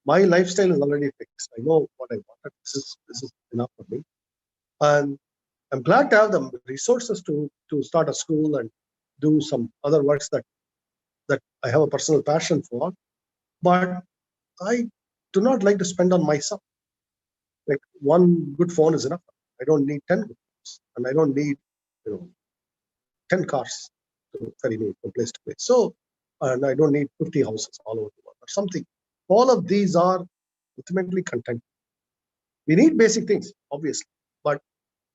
my lifestyle is already fixed. I know what I wanted. This is enough for me. And I'm glad to have the resources to start a school and do some other works that I have a personal passion for. But I do not like to spend on myself. Like one good phone is enough. I don't need 10 good phones, and I don't need 10 cars to ferry me from place to place. So, and I don't need 50 houses all over the world or something. All of these are ultimately content. We need basic things, obviously, but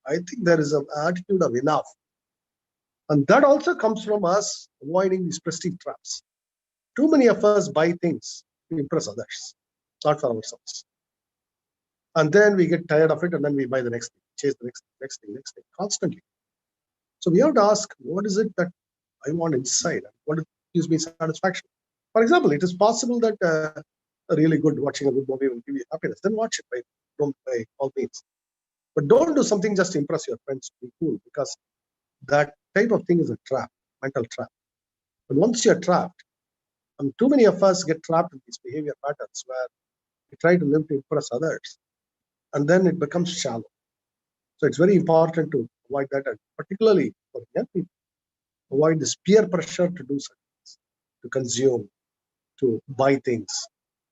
I think there is an attitude of enough. And that also comes from us avoiding these prestige traps. Too many of us buy things to impress others, not for ourselves. And then we get tired of it, and then we buy the next thing, chase the next thing, constantly. So we have to ask, what is it that I want inside? What gives me satisfaction? For example, it is possible that watching a good movie will give you happiness. Then watch it, right? Don't by all means. But don't do something just to impress your friends to be cool, because that type of thing is a trap, mental trap. And once you're trapped, and too many of us get trapped in these behavior patterns where we try to live to impress others, and then it becomes shallow. So it's very important to avoid that, and particularly for young people, avoid this peer pressure to do something, to consume, to buy things,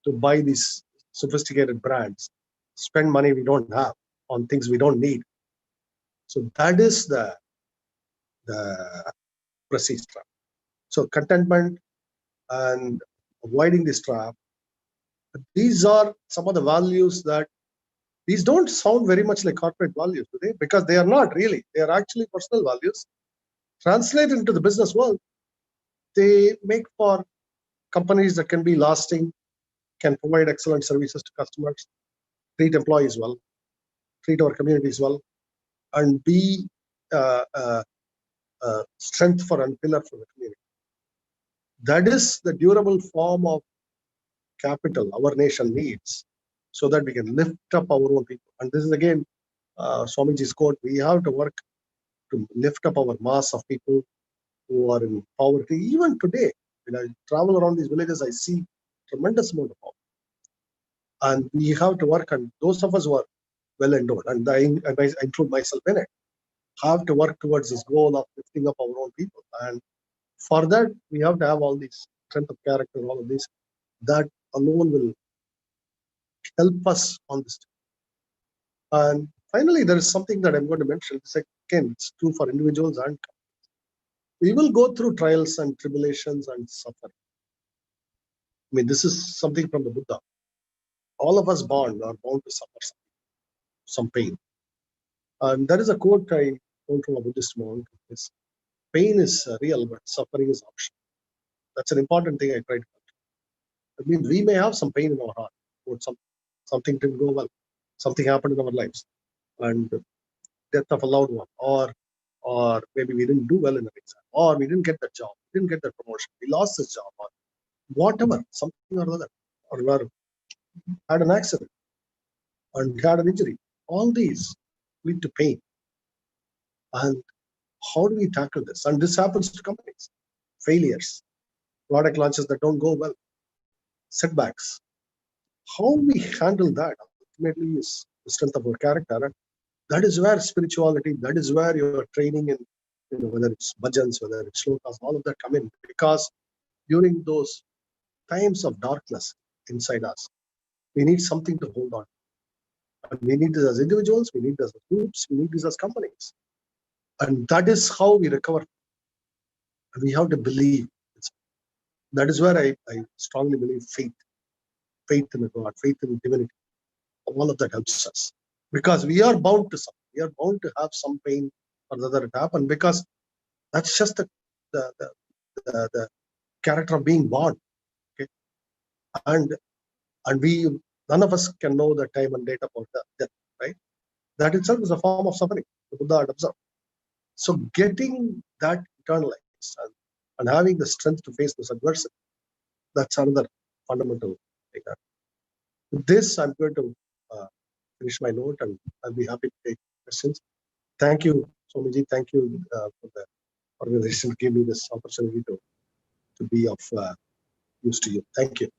to buy these sophisticated brands, spend money we don't have on things we don't need. So that is the prestige trap. So contentment and avoiding this trap, these are some of the values that these don't sound very much like corporate values, do they? Because they are not really. They are actually personal values. Translated into the business world, they make for companies that can be lasting, can provide excellent services to customers, treat employees well, treat our communities well, and be strength for and pillar for the community. That is the durable form of capital our nation needs, so that we can lift up our own people. And this is again Swamiji's quote: we have to work to lift up our mass of people who are in poverty. Even today, when I travel around these villages, I see tremendous amount of poverty. And we have to work, and those of us who are well endowed, and I include myself in it, have to work towards this goal of lifting up our own people. And for that, we have to have all these strength of character, all of this. That alone will help us on this. And finally, there is something that I'm going to mention. Again, it's true for individuals and companies. We will go through trials and tribulations and suffering. I mean, this is something from the Buddha. All of us born are bound to suffer some pain. And there is a quote I found from a Buddhist monk: pain is real, but suffering is optional. That's an important thing I try to do. It means we may have some pain in our heart, or something didn't go well, something happened in our lives, and death of a loved one, or maybe we didn't do well in an exam, or we didn't get the job, we didn't get the promotion, we lost this job, or whatever, something or other, or had an accident and had an injury. All these lead to pain. And how do we tackle this? And this happens to companies: failures, product launches that don't go well, setbacks. How we handle that ultimately is the strength of our character. And that is where spirituality, that is where your training in, whether it's bhajans, whether it's shlokas, all of that come in. Because during those times of darkness inside us, we need something to hold on. And we need this as individuals, we need this as groups, we need this as companies. And that is how we recover. And we have to believe. That is where I strongly believe faith in God, faith in divinity. All of that helps us. Because we are bound to something. We are bound to have some pain or the other to happen, because that's just the character of being born. Okay? And we, none of us can know the time and date of our death, right? That itself is a form of suffering, the Buddha had observed. So getting that internalized and having the strength to face this adversity, that's another fundamental thing. With this, I'm going to finish my note, and I'll be happy to take questions. Thank you, Swamiji. Thank you for the organization to give me this opportunity to be of use to you. Thank you.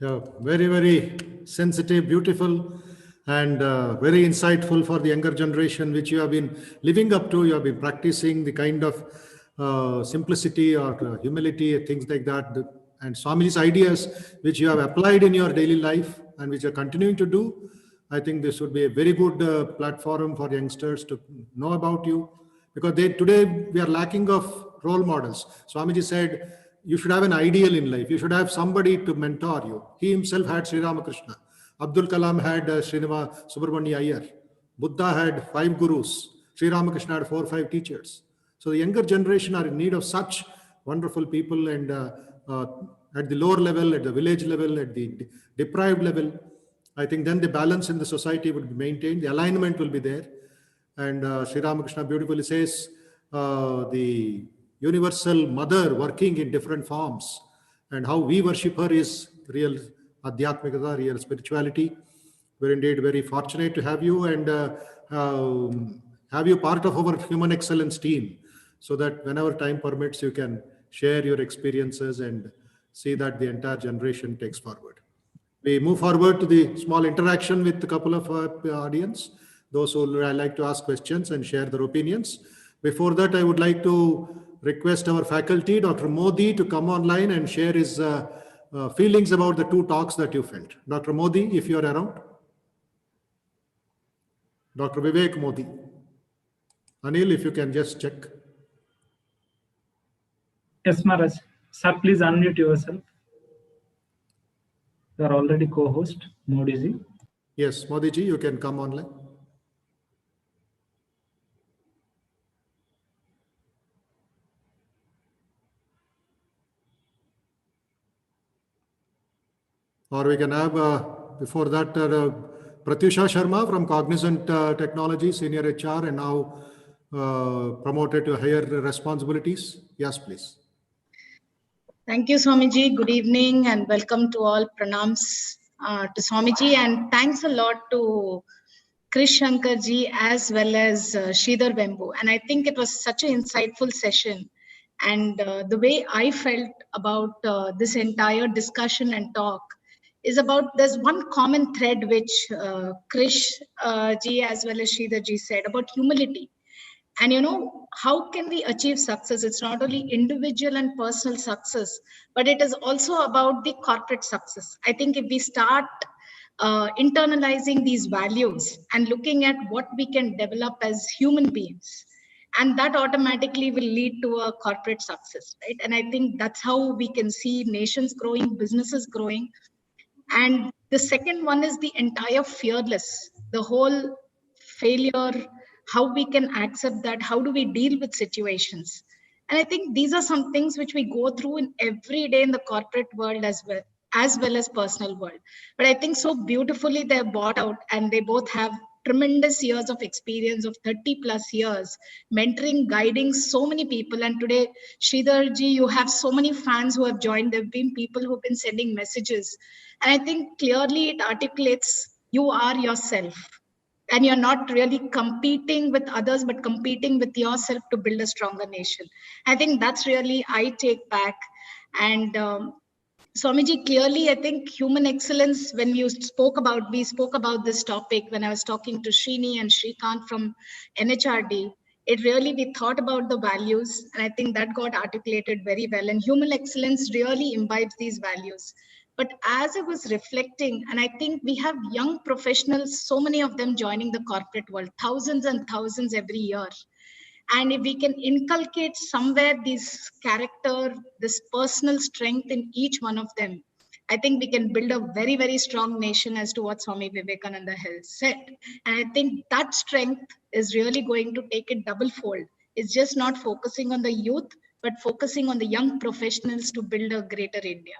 Yeah, very, very sensitive, beautiful, and very insightful for the younger generation, which you have been living up to. You have been practicing the kind of simplicity or humility, things like that. and Swamiji's ideas, which you have applied in your daily life and which you're continuing to do, I think this would be a very good platform for youngsters to know about you, because today we are lacking of role models. Swamiji said, you should have an ideal in life. You should have somebody to mentor you. He himself had Sri Ramakrishna. Abdul Kalam had Srinivas Subramania Iyer. Buddha had 5 gurus. Sri Ramakrishna had 4 or 5 teachers. So the younger generation are in need of such wonderful people, and at the lower level, at the village level, at the deprived level, I think then the balance in the society would be maintained, the alignment will be there. And Sri Ramakrishna beautifully says, the universal mother working in different forms, and how we worship her is real adhyatmikata, real spirituality. We're indeed very fortunate to have you, and have you part of our human excellence team, so that whenever time permits, you can share your experiences and see that the entire generation takes forward. We move forward to the small interaction with a couple of audience, those who would like to ask questions and share their opinions. Before that, I would like to request our faculty, Dr. Modi, to come online and share his feelings about the 2 talks that you felt. Dr. Modi, if you are around. Dr. Vivek Modi. Anil, if you can just check. Yes, Maharaj. Sir, please unmute yourself. You are already co-host, Modi ji. Yes, Modi ji, you can come online. Or we can have, before that, Pratyusha Sharma from Cognizant Technology, Senior HR, and now promoted to higher responsibilities. Yes, please. Thank you, Swamiji. Good evening and welcome to all. Pranams to Swamiji, and thanks a lot to Shankar ji as well as Hrd Network. And I think it was such an insightful session. And the way I felt about this entire discussion and talk is about, there's one common thread which ji as well as Hrd ji said about humility. And how can we achieve success? It's not only individual and personal success, but it is also about the corporate success. I think if we start internalizing these values and looking at what we can develop as human beings, and that automatically will lead to a corporate success, right? And I think that's how we can see nations growing, businesses growing. And the second one is the entire fearless, the whole failure, how we can accept that, how do we deal with situations. And I think these are some things which we go through in every day in the corporate world as well as personal world. But I think so beautifully they're brought out, and they both have tremendous years of experience of 30 plus years, mentoring, guiding so many people. And today, Sridhar ji, you have so many fans who have joined. There have been people who've been sending messages. And I think clearly it articulates you are yourself. And you're not really competing with others, but competing with yourself to build a stronger nation. I think that's really I take back. And Swamiji, clearly, I think human excellence, when we spoke about this topic, when I was talking to Srini and Shrikant from NHRD, it really, we thought about the values, and I think that got articulated very well. And human excellence really imbibes these values. But as I was reflecting, and I think we have young professionals, so many of them joining the corporate world, thousands and thousands every year. And if we can inculcate somewhere this character, this personal strength in each one of them, I think we can build a very, very strong nation, as to what Swami Vivekananda has said. And I think that strength is really going to take it double fold. It's just not focusing on the youth, but focusing on the young professionals to build a greater India.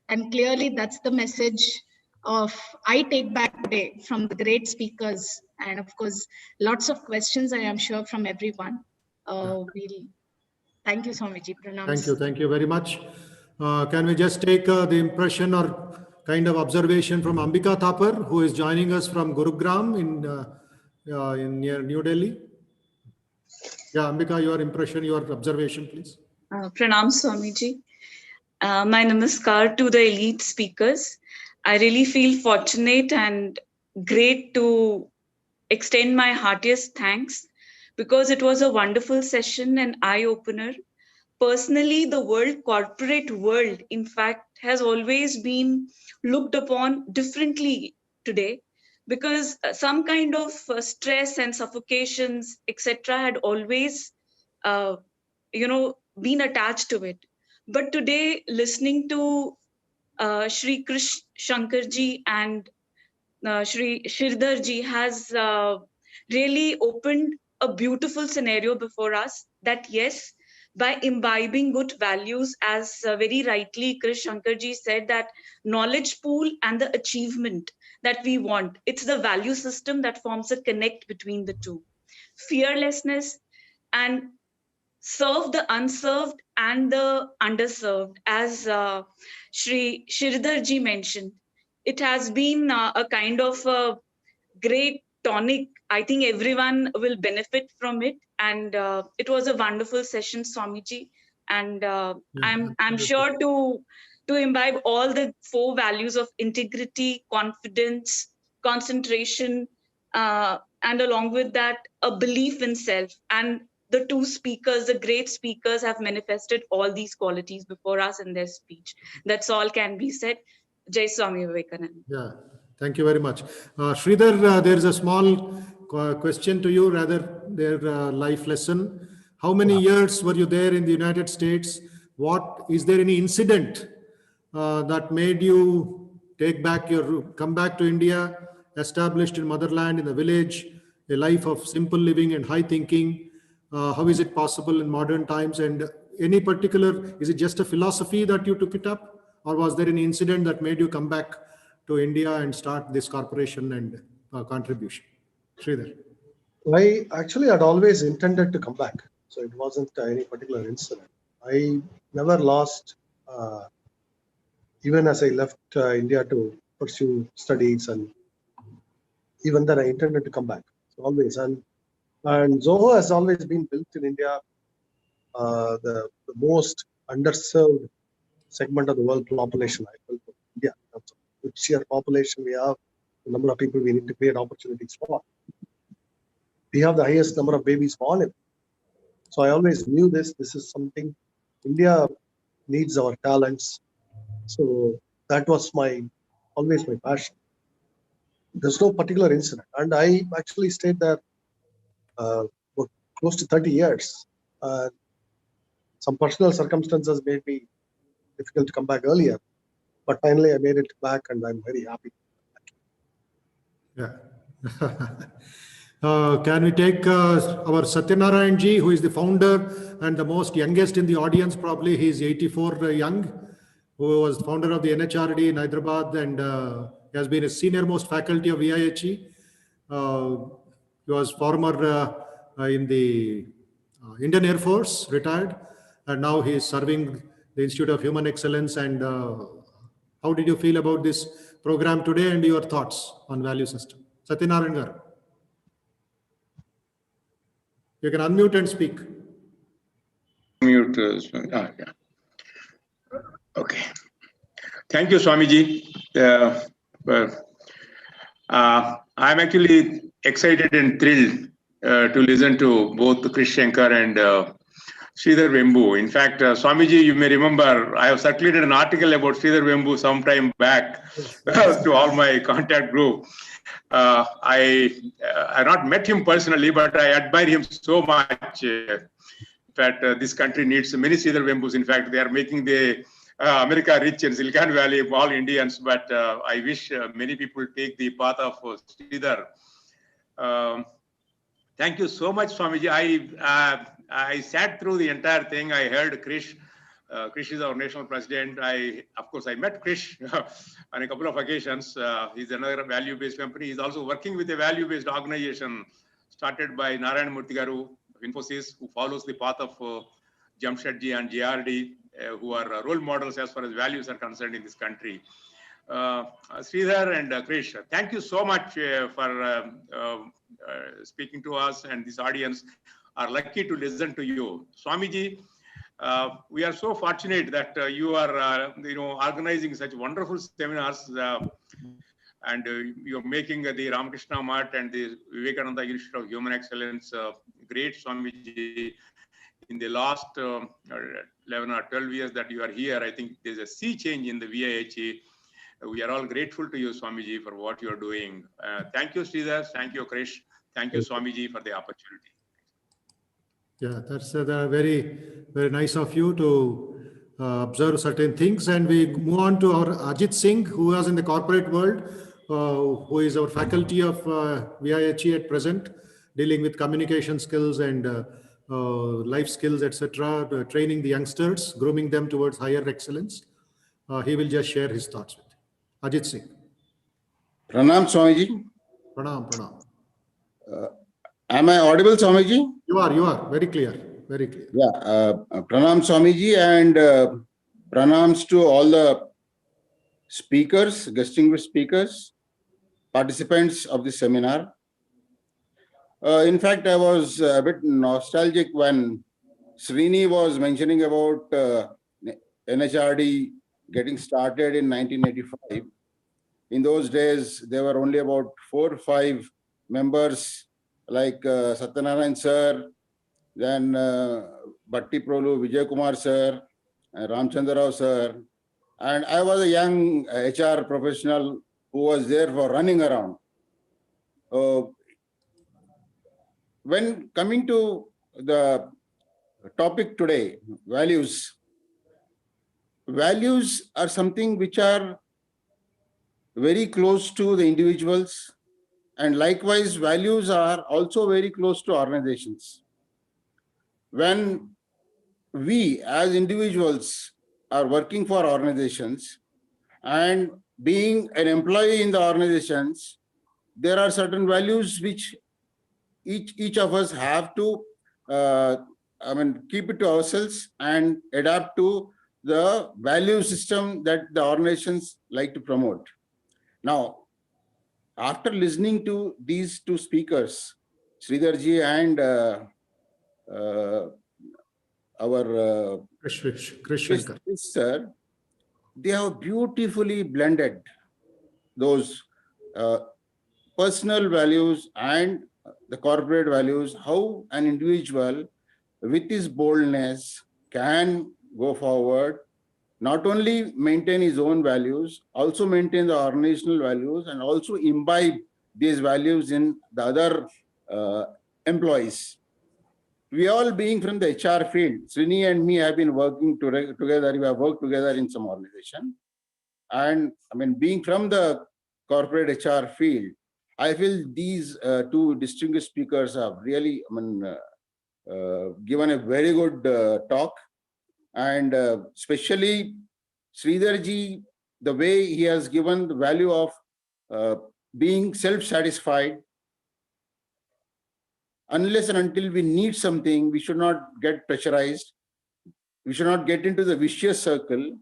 And clearly that's the message of I take back today from the great speakers. And of course, lots of questions, I am sure, from everyone. Thank you, Swamiji. Pranams. Thank you very much. Can we just take the impression or kind of observation from Ambika Thapar, who is joining us from Gurugram in near New Delhi? Yeah, Ambika, your impression, your observation, please. Pranam Swamiji. My namaskar to the elite speakers. I really feel fortunate and great to extend my heartiest thanks, because it was a wonderful session, an eye-opener, personally, the corporate world, in fact, has always been looked upon differently today, because some kind of stress and suffocations, etc., had always, uh, been attached to it. But today, listening to Shri Shankar ji and Shri Shridhar ji has really opened a beautiful scenario before us, that yes, by imbibing good values, as very rightly Krish Shankar ji said, that knowledge pool and the achievement that we want, it's the value system that forms a connect between the two. Fearlessness and serve the unserved and the underserved, as Shri Shridhar ji mentioned. It has been a kind of a great tonic. I think everyone will benefit from it. And it was a wonderful session, Swamiji. And I'm sure to imbibe all the 4 values of integrity, confidence, concentration, and along with that, a belief in self. And the 2 speakers, the great speakers, have manifested all these qualities before us in their speech. That's all can be said. Jai Swami Vivekananda. Yeah, thank you very much. Sridhar, there is a small question to you, rather their life lesson. How many years were you there in the United States? What is there any incident that made you come back to India, established in motherland, in the village, a life of simple living and high thinking? How is it possible in modern times? And any particular, is it just a philosophy that you took it up? Or was there any incident that made you come back to India and start this corporation and contribution? Sridhar. I actually had always intended to come back, so it wasn't any particular incident. I never lost, even as I left India to pursue studies, and even then I intended to come back. So always, and Zoho has always been built in India, the most underserved segment of the world population. I felt for India, in terms of which sheer population we have, the number of people we need to create opportunities for. We have the highest number of babies born. So I always knew this. This is something India needs our talents. So that was always my passion. There's no particular incident, and I actually stayed there for close to 30 years. Some personal circumstances made me difficult to come back earlier, but finally I made it back, and I'm very happy. Yeah. Can we take our Satyanarayan ji, who is the founder and the most youngest in the audience? Probably he's 84 young, who was founder of the NHRD in Hyderabad, and he has been a senior most faculty of VIHE. He was former in the Indian Air Force, retired, and now he is serving the Institute of Human Excellence. And how did you feel about this program today, and your thoughts on value system? Satyanarayan garu. You can unmute and speak. Mute. Yeah. Okay. Thank you, Swamiji. I'm actually excited and thrilled to listen to both Krish Shankar and Sridhar Vembu. In fact, Swamiji, you may remember, I have circulated an article about Sridhar Vembu some time back to all my contact group. I not met him personally, but I admire him so much. In fact, this country needs many Sridhar Vembus. In fact, they are making the America rich in Silicon Valley, all Indians. But I wish many people take the path of Sridhar. Thank you so much, Swamiji. I sat through the entire thing. I heard Krish. Krish is our national president. Of course, I met Krish on a couple of occasions. He's another value-based company. He's also working with a value-based organization started by Narayana Murthy garu of Infosys, who follows the path of Jamshedji and JRD, who are role models as far as values are concerned in this country. Sridhar and Krish, thank you so much for speaking to us, and this audience are lucky to listen to you. Swamiji, we are so fortunate that you are organizing such wonderful seminars, and you're making the Ramakrishna Math and the Vivekananda Institute of Human Excellence great, Swamiji, in the last 11 or 12 years that you are here, I think there's a sea change in the VIHE. We are all grateful to you, Swamiji, for what you are doing. Thank you, Sridhar. Thank you, Krish. Thank you, Swamiji, for the opportunity. Yeah, that's very, very nice of you to observe certain things. And we move on to our Ajit Singh, who was in the corporate world, who is our faculty of VIHE at present, dealing with communication skills and life skills, etc., training the youngsters, grooming them towards higher excellence. He will just share his thoughts with you. Ajit Singh. Pranam, Swamiji. Pranam, pranam. Am I audible, Swamiji? You are very clear, very clear. Yeah, Pranam, Swamiji, and pranams to all the speakers, distinguished speakers, participants of the seminar. In fact, I was a bit nostalgic when Srini was mentioning about NHRD getting started in 1985. In those days, there were only about 4 or 5 members like Satyanarayan sir, then Bhatti Prolu, Vijay Kumar sir, Ramchandra Rao sir, and I was a young HR professional who was there for running around. When coming to the topic today, values are something which are very close to the individuals, and likewise values are also very close to organizations. When we as individuals are working for organizations and being an employee in the organizations, there are certain values which each of us have to keep it to ourselves and adapt to the value system that the organizations like to promote. Now, after listening to these 2 speakers, Sridharji and our Krish sir, they have beautifully blended those personal values and the corporate values, how an individual with his boldness can go forward, not only maintain his own values, also maintain the organizational values, and also imbibe these values in the other employees. We all being from the HR field, Srini and me have been working together, we have worked together in some organization. And being from the corporate HR field, I feel these 2 distinguished speakers have really given a very good talk. And especially Sridharji, the way he has given the value of being self-satisfied. Unless and until we need something, we should not get pressurized. We should not get into the vicious circle.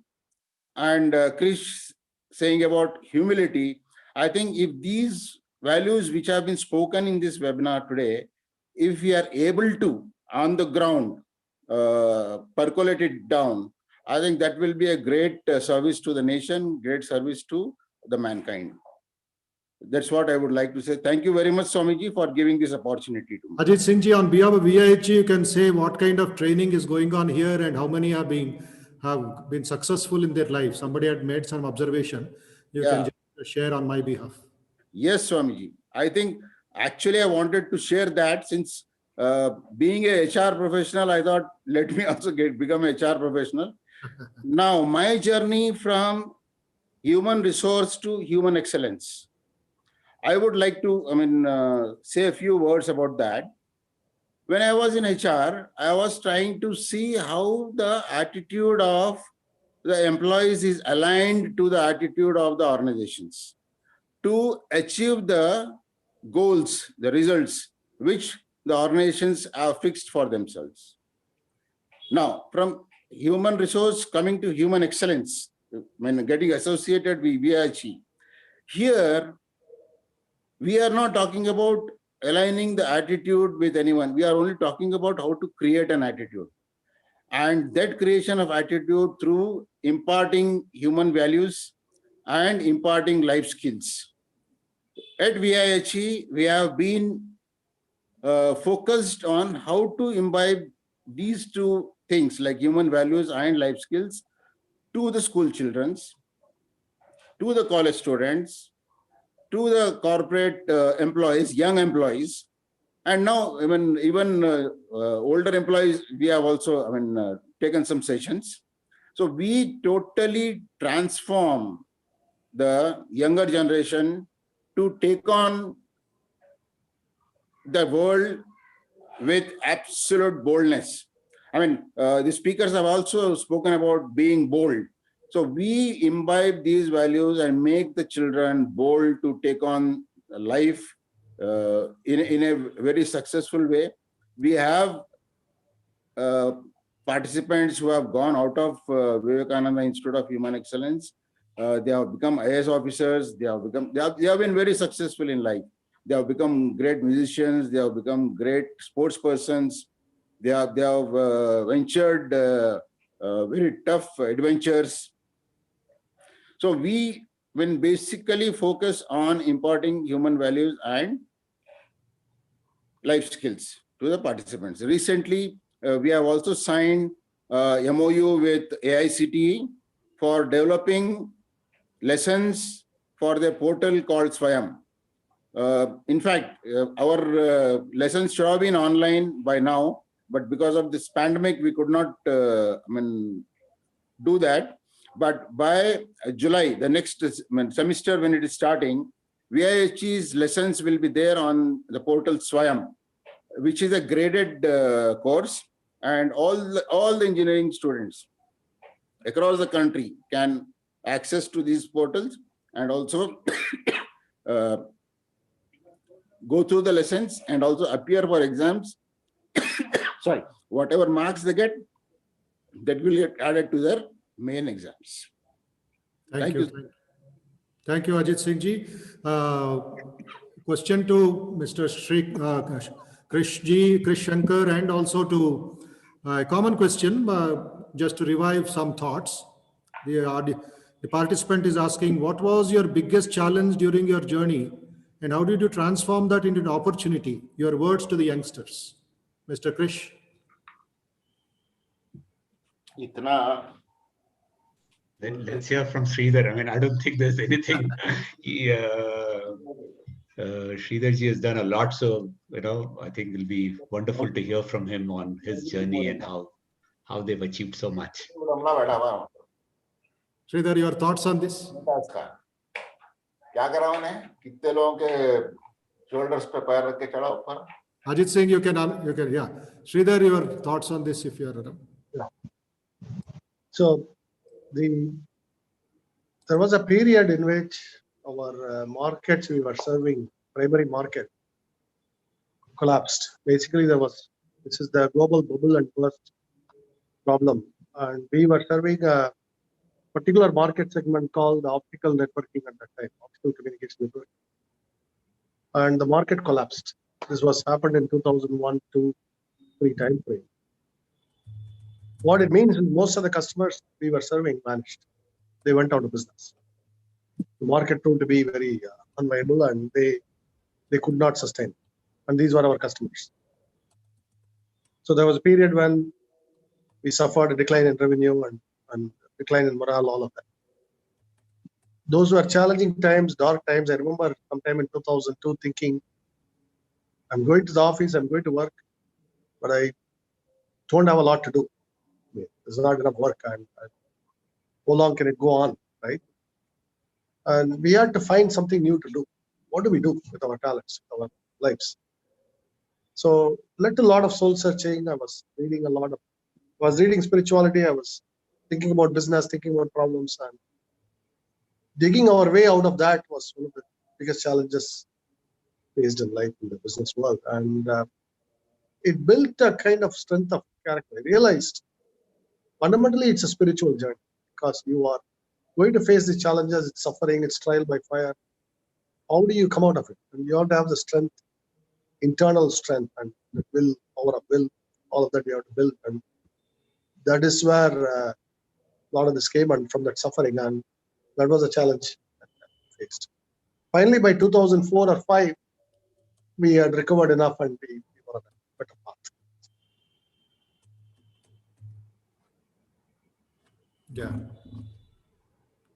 And Krish saying about humility, I think if these values which have been spoken in this webinar today, if we are able to, on the ground, percolate it down, I think that will be a great service to the nation, great service to the mankind. That's what I would like to say. Thank you very much, Swamiji, for giving this opportunity to me. Ajit Singh ji, on behalf of VIHE, you can say what kind of training is going on here and how many have been successful in their life. Somebody had made some observation. You can just share on my behalf. Yes, Swamiji. I think actually I wanted to share that since being a HR professional, I thought let me also become a HR professional. Now, my journey from human resource to human excellence. I would like to say a few words about that. When I was in HR, I was trying to see how the attitude of the employees is aligned to the attitude of the organizations to achieve the goals, the results, which the organizations have fixed for themselves. Now, from human resource coming to human excellence, when getting associated with VIHE, here, we are not talking about aligning the attitude with anyone. We are only talking about how to create an attitude. And that creation of attitude through imparting human values and imparting life skills. At VIHE, we have been focused on how to imbibe these two things like human values and life skills to the school children, to the college students, to the corporate employees, young employees, and now even older employees. We have also taken some sessions. So we totally transform the younger generation to take on the world with absolute boldness. The speakers have also spoken about being bold. So we imbibe these values and make the children bold to take on life in a very successful way. We have participants who have gone out of Vivekananda Institute of Human Excellence. They have become IAS officers. They have been very successful in life. They have become great musicians. They have become great sports persons. They have ventured very tough adventures. So we basically focus on imparting human values and life skills to the participants. Recently, we have also signed MOU with AICTE for developing lessons for their portal called Swayam. In fact, our lessons should have been online by now, but because of this pandemic, we could not do that. But by July, the next semester when it is starting, VIHE's lessons will be there on the portal Swayam, which is a graded course, and all the engineering students across the country can access to these portals and also go through the lessons and also appear for exams. Sorry, whatever marks they get, that will get added to their main exams. Thank you. Thank you, Ajit Singh ji. Question to Mr. Krish Shankar, and also to a common question, just to revive some thoughts. The participant is asking, what was your biggest challenge during your journey, and how did you transform that into an opportunity? Your words to the youngsters. Mr. Krish. Let's hear from Sridhar. I don't think there's anything. Sridhar ji has done a lot, so I think it'll be wonderful to hear from him on his journey and how they've achieved so much. Sridhar, your thoughts on this? Ajit Singh, you can, yeah. Sridhar, your thoughts on this if you are around. Yeah. So there was a period in which our markets we were serving, primary market, collapsed. Basically, this is the global bubble and burst problem. And we were serving a particular market segment called optical networking at that time, optical communication network. And the market collapsed. This was happened in 2001, 2, 3 time frame. What it means is most of the customers we were serving vanished. They went out of business. The market proved to be very unviable, and they could not sustain. And these were our customers. So there was a period when we suffered a decline in revenue and decline in morale, all of that. Those were challenging times, dark times. I remember sometime in 2002 thinking, I'm going to the office, I'm going to work, but I don't have a lot to do. There's not enough work, and how long can it go on, right? And we had to find something new to do. What do we do with our talents, our lives? So led to a lot of soul searching. I was reading spirituality. I was thinking about business, thinking about problems, and digging our way out of that was one of the biggest challenges faced in life in the business world. And it built a kind of strength of character. I realized fundamentally it's a spiritual journey, because you are going to face the challenges, it's suffering, it's trial by fire. How do you come out of it? And you have to have the strength, internal strength, and the will, power of will, all of that you have to build. And that is where a lot of this came, and from that suffering, and that was a challenge that I faced. Finally, by 2004 or 5, we had recovered enough, and we were on a better path. Yeah.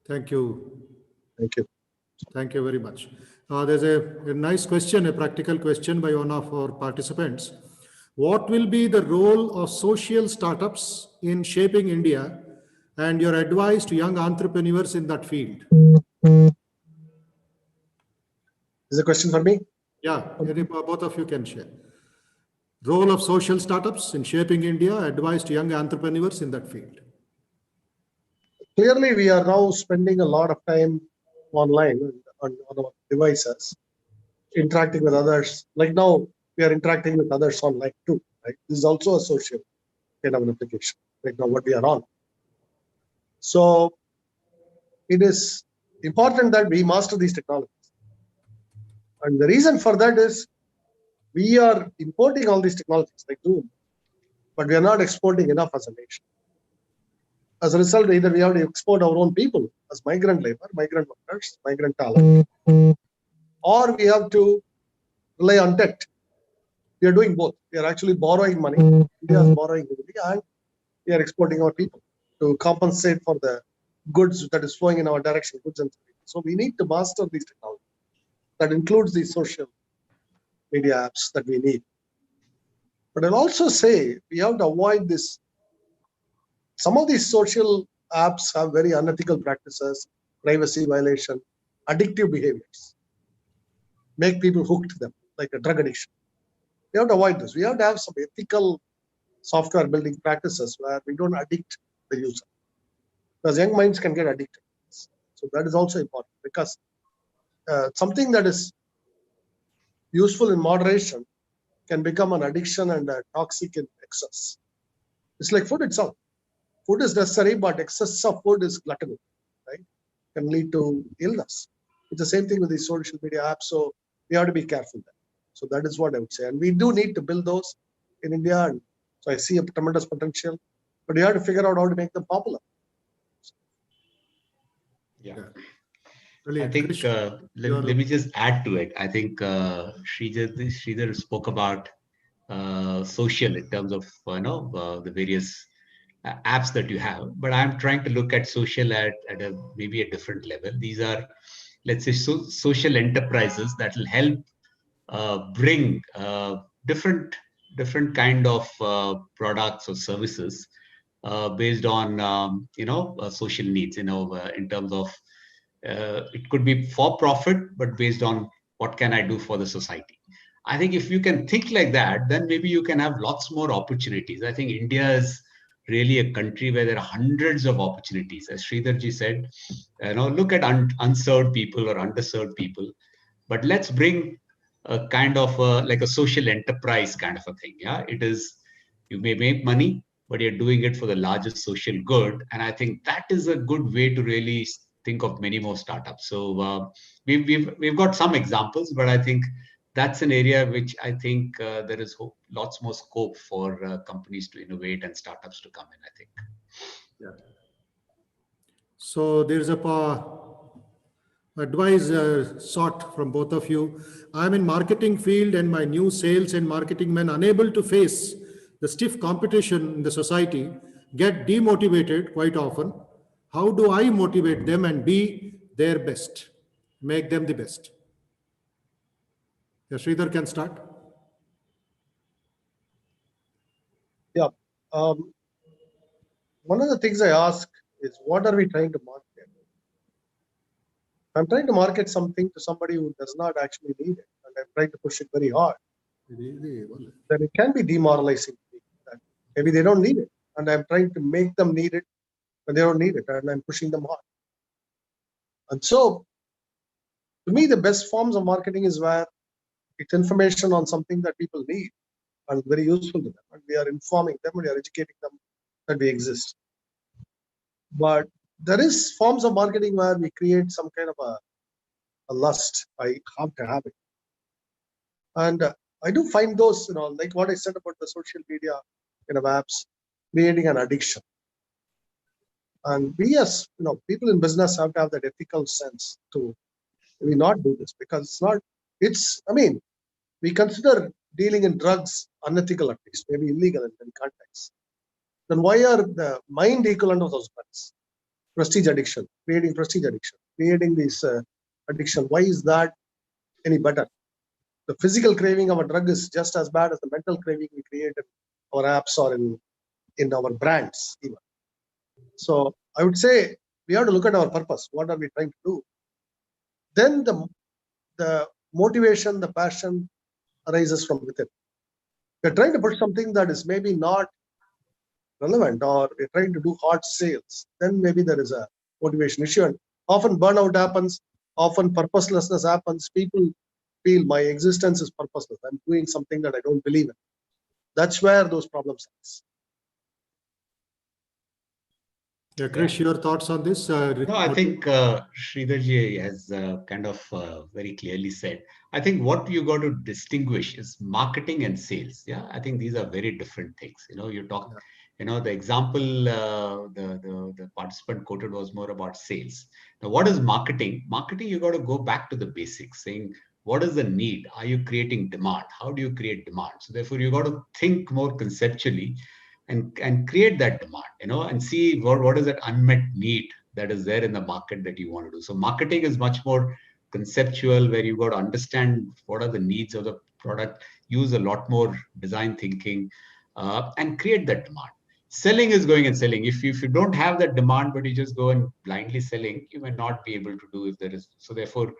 Thank you. Thank you. Thank you very much. There's a nice question, a practical question by one of our participants. What will be the role of social startups in shaping India and your advice to young entrepreneurs in that field? Is a question for me? Yeah, both of you can share. Role of social startups in shaping India, advice to young entrepreneurs in that field. Clearly, we are now spending a lot of time online on our devices, interacting with others. Like now, we are interacting with others online too. Right? This is also a social kind of an application. Right now, what we are on. So it is important that we master these technologies. And the reason for that is we are importing all these technologies like Zoom, but we are not exporting enough as a nation. As a result, either we have to export our own people as migrant labor, migrant workers, migrant talent, or we have to rely on debt. We are doing both. We are actually borrowing money. India is borrowing money, and we are exporting our people to compensate for the goods that is flowing in our direction, goods and services. So we need to master these technologies. That includes these social media apps that we need. But I'll also say we have to avoid this. Some of these social apps have very unethical practices, privacy violation, addictive behaviors, make people hooked to them, like a drug addiction. We have to avoid this. We have to have some ethical software building practices where we don't addict the user. Because young minds can get addicted. So that is also important, because something that is useful in moderation can become an addiction and toxic in excess. It's like food itself. Food is necessary, but excess of food is gluttony, right? Can lead to illness. It's the same thing with these social media apps. So we have to be careful there. So that is what I would say. And we do need to build those in India. And so I see a tremendous potential, but we have to figure out how to make them popular. Yeah. Brilliant. I think Krish, let me just add to it. I think Sridhar spoke about social in terms of the various apps that you have, but I'm trying to look at social at maybe a different level. These are, let's say, social enterprises that will help bring different kind of products or services based on social needs. In terms of it could be for profit, but based on what can I do for the society. I think if you can think like that, then maybe you can have lots more opportunities. I think India is really a country where there are hundreds of opportunities. As Sridharji said, look at unserved people or underserved people, but let's bring a kind of like a social enterprise kind of a thing. Yeah, it is, you may make money, but you're doing it for the largest social good. And I think that is a good way to really think of many more startups. So we've got some examples, but I think that's an area which I think there is lots more scope for companies to innovate and startups to come in, I think. Yeah. So there's a advice sought from both of you. I'm in marketing field and my new sales and marketing men unable to face the stiff competition in the society get demotivated quite often. How do I motivate them and be their best? Make them the best. Yeah, Sridhar can start. Yeah. One of the things I ask is, what are we trying to market? I'm trying to market something to somebody who does not actually need it, and I'm trying to push it very hard, then it can be demoralizing. Maybe they don't need it, and I'm trying to make them need it when they don't need it, and I'm pushing them hard. And so, to me, the best forms of marketing is where it's information on something that people need and very useful to them, and we are informing them and we are educating them that we exist. But there is forms of marketing where we create some kind of a lust. I have to have it. And I do find those, like what I said about the social media apps, creating an addiction. And we as people in business have to have that ethical sense to maybe not do this, because we consider dealing in drugs unethical, at least, maybe illegal in many contexts. Then why are the mind equivalent of those drugs? prestige addiction, creating this addiction. Why is that any better? The physical craving of a drug is just as bad as the mental craving we create in our apps or in our brands even. So I would say we have to look at our purpose. What are we trying to do? Then the motivation, the passion arises from within. We're trying to put something that is maybe not relevant, or we're trying to do hard sales. Then maybe there is a motivation issue. And often burnout happens, often purposelessness happens. People feel my existence is purposeless. I'm doing something that I don't believe in. That's where those problems arise. Yeah, Krish, your thoughts on this? No, I think Sridharji has kind of very clearly said. I think what you got to distinguish is marketing and sales. Yeah, I think these are very different things. You know, you talk. Yeah. You know, the example the participant quoted was more about sales. Now, what is marketing? Marketing, you got to go back to the basics, saying what is the need? Are you creating demand? How do you create demand? So therefore, you got to think more conceptually and create that demand, you know, and see what is that unmet need that is there in the market that you want to do. So marketing is much more conceptual, where you got to understand what are the needs of the product, use a lot more design thinking, and create that demand. Selling is going and selling. If you don't have that demand, but you just go and blindly selling, you may not be able to do if there is. So therefore,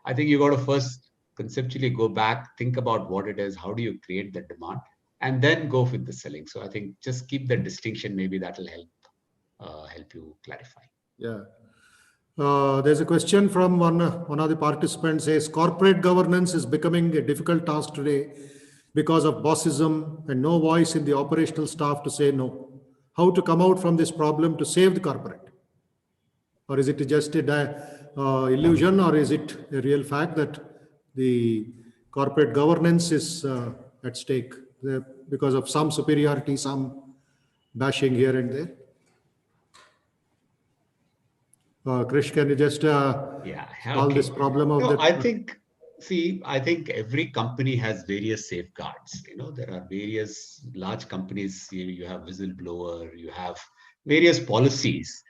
I think you got to first conceptually go back, think about what it is, how do you create that demand, and then go with the selling. So I think just keep the distinction. Maybe that will help you clarify. Yeah. There's a question from one of the participants says, corporate governance is becoming a difficult task today because of bossism and no voice in the operational staff to say no. How to come out from this problem to save the corporate? Or is it just a illusion, or is it a real fact that the corporate governance is at stake because of some superiority, some bashing here and there? Krish, can you just solve this problem of I think every company has various safeguards. You know, there are various large companies. You have whistleblower, you have various policies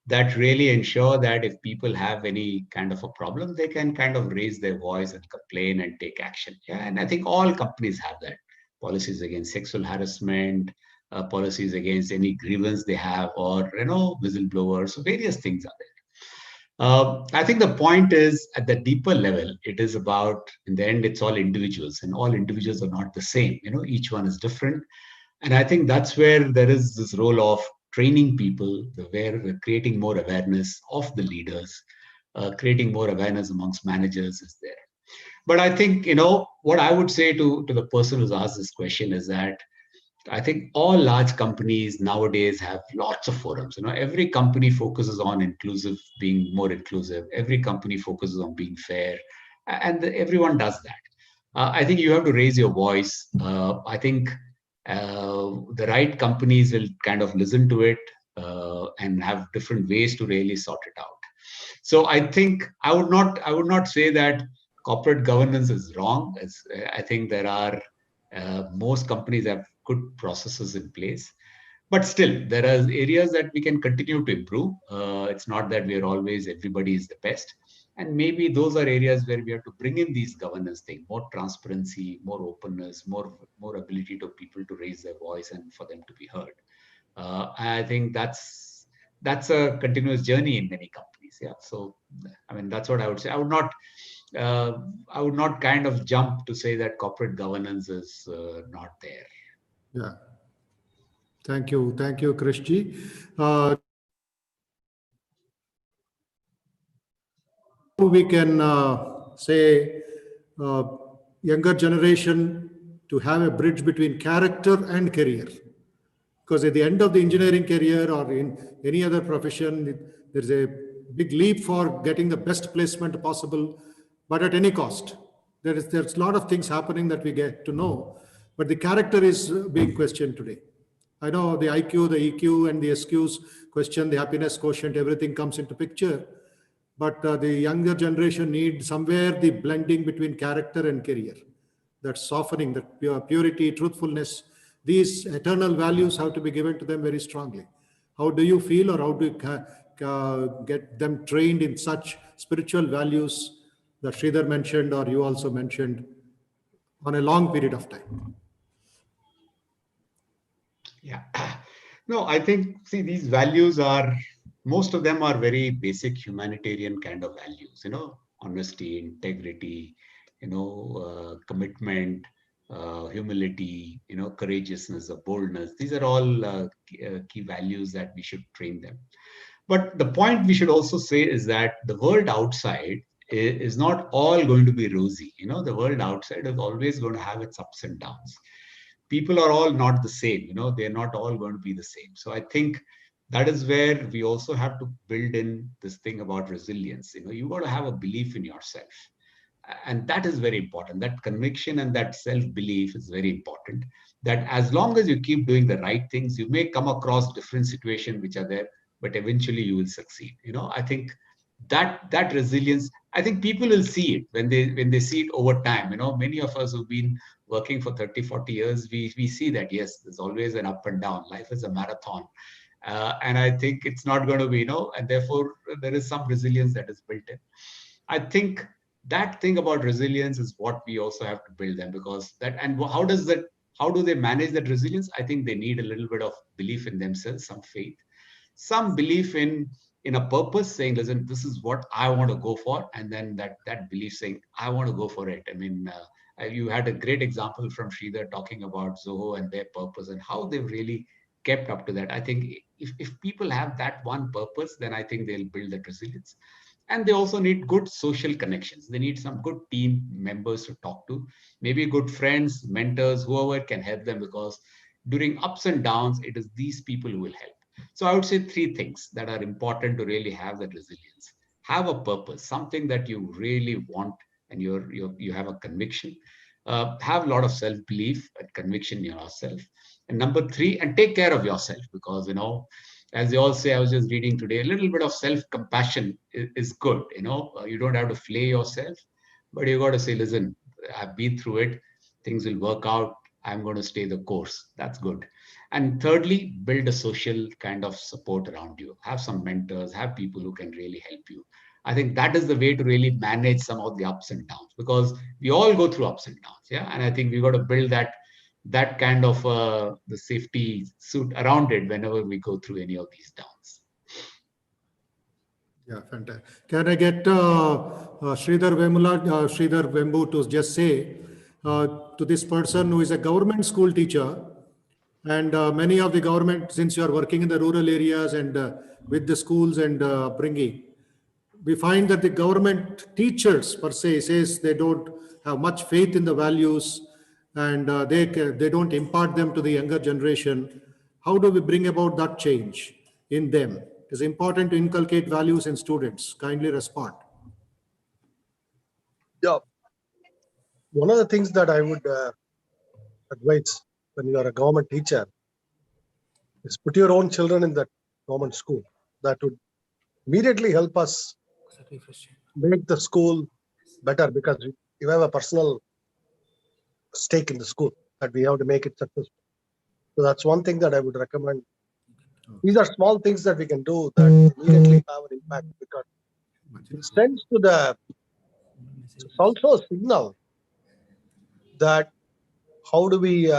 that really ensure that if people have any kind of a problem, they can kind of raise their voice and complain and take action. Yeah, and I think all companies have that. Policies against sexual harassment, policies against any grievance they have, or whistleblowers. So various things are there. I think the point is, at the deeper level, it is about, in the end, it's all individuals, and all individuals are not the same. You know, each one is different. And I think that's where there is this role of training people, where we're creating more awareness of the leaders, creating more awareness amongst managers is there. But I think, what I would say to the person who's asked this question is that I think all large companies nowadays have lots of forums. You know, every company focuses on being more inclusive. Every company focuses on being fair, and everyone does that. I think you have to raise your voice. I think the right companies will kind of listen to it and have different ways to really sort it out. So I think I would not say that corporate governance is wrong. I think there are most companies have good processes in place, but still there are areas that we can continue to improve. It's not that everybody is the best, and maybe those are areas where we have to bring in these governance things, more transparency, more openness, more ability to people to raise their voice and for them to be heard. I think that's a continuous journey in many companies. Yeah, so I mean, that's what I would say. I would not kind of jump to say that corporate governance is not there. Yeah. Thank you, Krishji. We can say younger generation to have a bridge between character and career, because at the end of the engineering career or in any other profession, there's a big leap for getting the best placement possible, but at any cost. There's a lot of things happening that we get to know, but the character is being questioned today. I know the IQ, the EQ, and the SQs question, the happiness quotient, everything comes into picture. But the younger generation needs somewhere the blending between character and career. That softening, that purity, truthfulness, these eternal values have to be given to them very strongly. How do you feel, or how get them trained in such spiritual values that Sridhar mentioned or you also mentioned on a long period of time? Yeah. No, I think, see, these values are, most of them are very basic humanitarian kind of values, honesty, integrity, commitment, humility, courageousness, boldness. These are all key values that we should train them. But the point we should also say is that the world outside is not all going to be rosy. The world outside is always going to have its ups and downs. People are all not the same, they're not all going to be the same. So I think that is where we also have to build in this thing about resilience. You got to have a belief in yourself. And that is very important. That conviction and that self-belief is very important. That as long as you keep doing the right things, you may come across different situations which are there, but eventually you will succeed. I think that resilience, I think people will see it when they see it over time. Many of us who've been working for 30, 40 years, we see that, yes, there's always an up and down. Life is a marathon. And I think it's not going to be, and therefore there is some resilience that is built in. I think that thing about resilience is what we also have to build them, because that, and how do they manage that resilience? I think they need a little bit of belief in themselves, some faith, some belief in a purpose, saying, listen, this is what I want to go for. And then that belief saying, I want to go for it. I mean, you had a great example from Sridhar talking about Zoho and their purpose and how they've really kept up to that. I think if people have that one purpose, then I think they'll build that resilience. And they also need good social connections. They need some good team members to talk to, maybe good friends, mentors, whoever can help them, because during ups and downs, it is these people who will help. So I would say 3 things that are important to really have that resilience. Have a purpose, something that you really want, and you have a conviction. Have a lot of self-belief and conviction in yourself. And number 3, and take care of yourself, because, as they all say, I was just reading today, a little bit of self-compassion is good. You don't have to flay yourself, but you got to say, listen, I've been through it. Things will work out. I'm going to stay the course. That's good. And thirdly, build a social kind of support around you. Have some mentors, have people who can really help you. I think that is the way to really manage some of the ups and downs, because we all go through ups and downs. Yeah. And I think we got to build that kind of the safety suit around it whenever we go through any of these downs. Yeah, fantastic. Can I get Sridhar Vembu to just say to this person who is a government school teacher, and many of the government, since you are working in the rural areas and with the schools and upbringing, we find that the government teachers per se says they don't have much faith in the values, and they don't impart them to the younger generation. How do we bring about that change in them? It is important to inculcate values in students. Kindly respond. Yeah. One of the things that I would advise when you are a government teacher is put your own children in that government school. That would immediately help us make the school better, because you have a personal stake in the school that we have to make it successful. So that's one thing that I would recommend. These are small things that we can do that immediately have an impact, because it sends to it's also a signal that how do we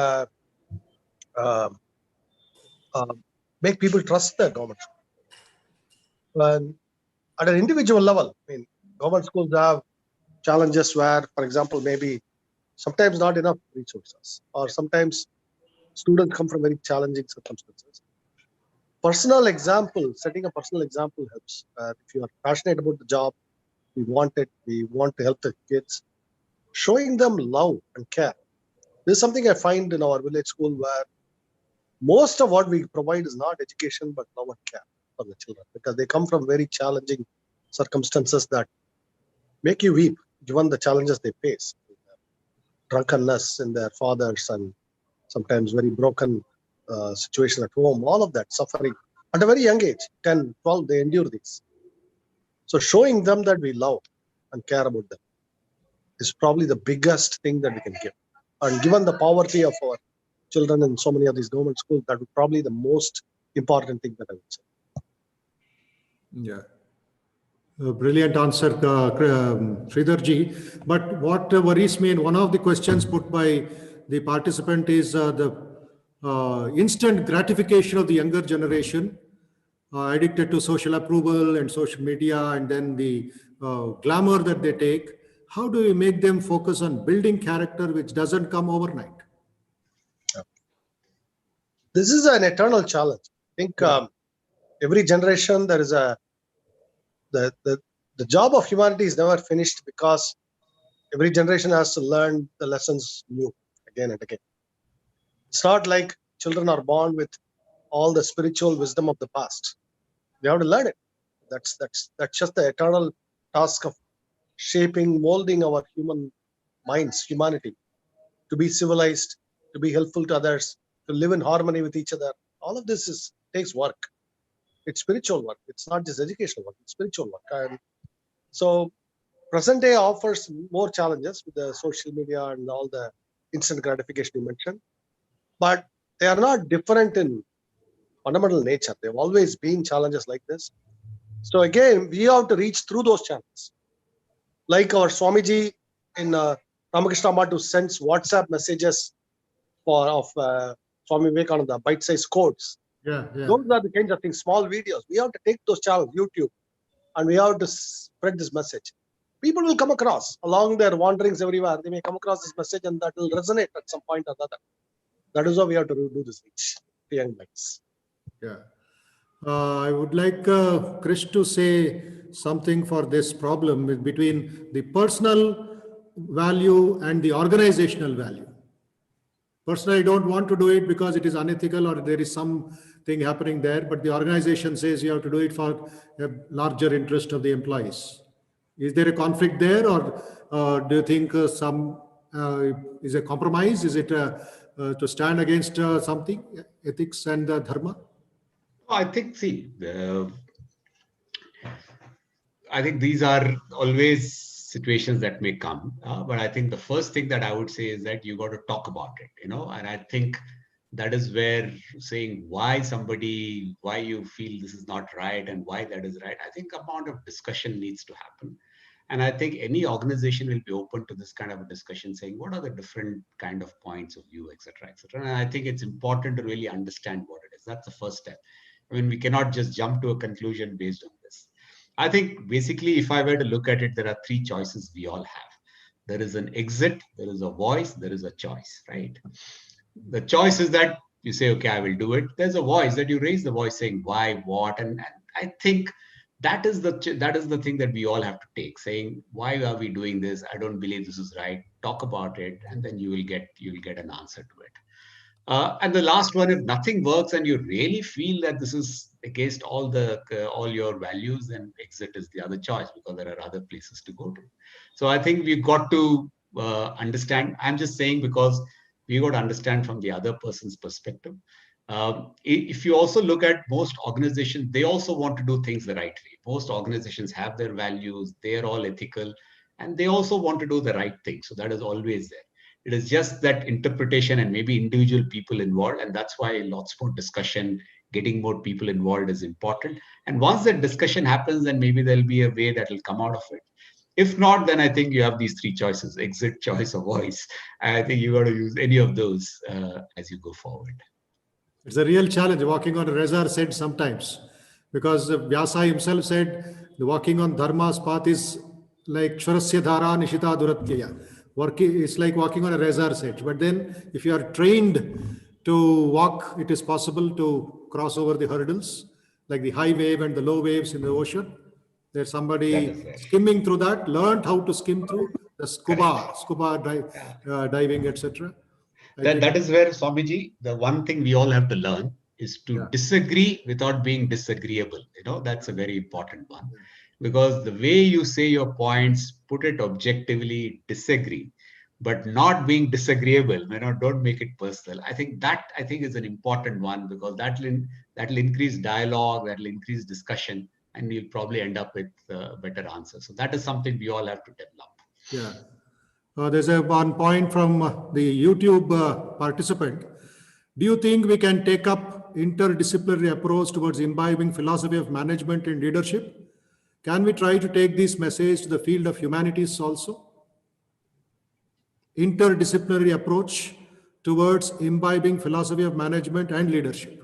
make people trust the government school. And at an individual level, I mean, government schools have challenges where, for example, maybe sometimes not enough resources, or sometimes students come from very challenging circumstances. Personal example, setting a personal example helps. If you are passionate about the job, we want to help the kids, showing them love and care. This is something I find in our village school, where most of what we provide is not education, but love and care for the children, because they come from very challenging circumstances that make you weep, given the challenges they face. Drunkenness in their fathers, and sometimes very broken situation at home, all of that suffering. At a very young age, 10, 12, they endure this. So showing them that we love and care about them is probably the biggest thing that we can give. And given the poverty of our children in so many of these government schools, that would probably the most important thing that I would say. Yeah. Brilliant answer, Sridharji. But what worries me, and one of the questions put by the participant is the instant gratification of the younger generation, addicted to social approval and social media, and then the glamour that they take. How do we make them focus on building character, which doesn't come overnight? This is an eternal challenge. I think every generation there is the job of humanity is never finished, because every generation has to learn the lessons new again and again. It's not like children are born with all the spiritual wisdom of the past. We have to learn it. That's just the eternal task of shaping, molding our human minds, humanity, to be civilized, to be helpful to others, to live in harmony with each other. All of this takes work. It's spiritual work. It's not just educational work. It's spiritual work. And so present day offers more challenges with the social media and all the instant gratification you mentioned, but they are not different in fundamental nature. They've always been challenges like this. So again, we have to reach through those channels. Like our Swamiji in Ramakrishna Math, who sends WhatsApp messages of Swami Vivekananda, bite-sized quotes. Yeah. Those are the kinds of things, small videos. We have to take those channels, YouTube, and we have to spread this message. People will come across along their wanderings everywhere. They may come across this message, and that will resonate at some point or another. That is how we have to do this reach to young minds. Yeah. I would like Krish to say something for this problem between the personal value and the organizational value. Personally, I don't want to do it because it is unethical or there is something happening there, but the organization says you have to do it for a larger interest of the employees. Is there a conflict there, or do you think some is a compromise? Is it to stand against something, ethics and dharma? I think, I think these are always situations that may come. But I think the first thing that I would say is that you got to talk about it, and I think that is where saying why you feel this is not right and why that is right. I think amount of discussion needs to happen. And I think any organization will be open to this kind of a discussion, saying what are the different kind of points of view, etc., etc. And I think it's important to really understand what it is. That's the first step. I mean, we cannot just jump to a conclusion based on this. I think basically, if I were to look at it, there are three choices we all have. There is an exit, there is a voice, there is a choice, right? The choice is that you say, okay, I will do it. There's a voice that you raise the voice saying why, what, and I think that is the thing that we all have to take, saying why are we doing this? I don't believe this is right. Talk about it, and then you will get an answer to it. And the last one, if nothing works and you really feel that this is against all your values, then exit is the other choice, because there are other places to go to. So I think we've got to understand. I'm just saying because we got to understand from the other person's perspective. If you also look at most organizations, they also want to do things the right way. Most organizations have their values, they're all ethical, and they also want to do the right thing. So that is always there. It is just that interpretation and maybe individual people involved. And that's why lots more discussion, getting more people involved is important. And once that discussion happens, then maybe there'll be a way that will come out of it. If not, then I think you have these three choices: exit, choice, or voice. And I think you got to use any of those as you go forward. It's a real challenge walking on a razor said sometimes, because Vyasa himself said the walking on Dharma's path is like Kshurasya Dhara Nishita Duratyaya. It's like walking on a razor edge. But then if you are trained to walk, it is possible to cross over the hurdles, like the high wave and the low waves in the ocean. There's somebody skimming through that, learned how to skim through the scuba diving, etc. That is where, Swamiji, the one thing we all have to learn is to disagree without being disagreeable. That's a very important one. Because the way you say your points, put it objectively, disagree, but not being disagreeable, don't make it personal. I think is an important one, because that will increase dialogue, that will increase discussion, and you'll probably end up with better answers. So that is something we all have to develop. Yeah. There's one point from the YouTube participant. Do you think we can take up interdisciplinary approach towards imbibing philosophy of management and leadership? Can we try to take this message to the field of humanities also? Interdisciplinary approach towards imbibing philosophy of management and leadership.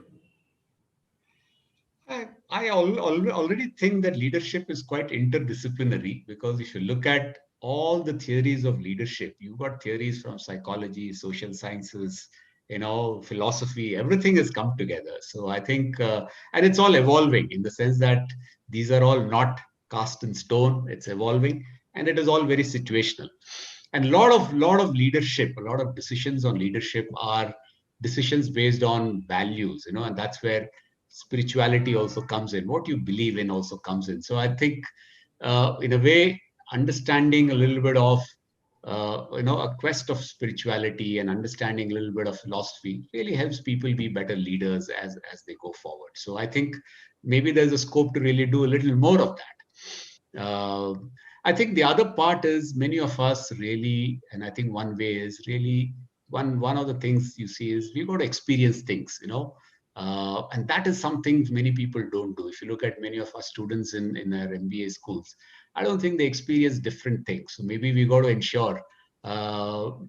I already think that leadership is quite interdisciplinary, because if you look at all the theories of leadership, you've got theories from psychology, social sciences, philosophy, everything has come together. So I think, and it's all evolving in the sense that these are all not cast in stone, it's evolving, and it is all very situational. And a lot of leadership, a lot of decisions on leadership are decisions based on values, and that's where spirituality also comes in. What you believe in also comes in. So I think, in a way, understanding a little bit of, a quest of spirituality and understanding a little bit of philosophy really helps people be better leaders as they go forward. So I think maybe there's a scope to really do a little more of that. I think the other part is many of us really, and I think one way is really, one of the things you see is we've got to experience things, and that is something many people don't do. If you look at many of our students in our MBA schools, I don't think they experience different things. So maybe we got to ensure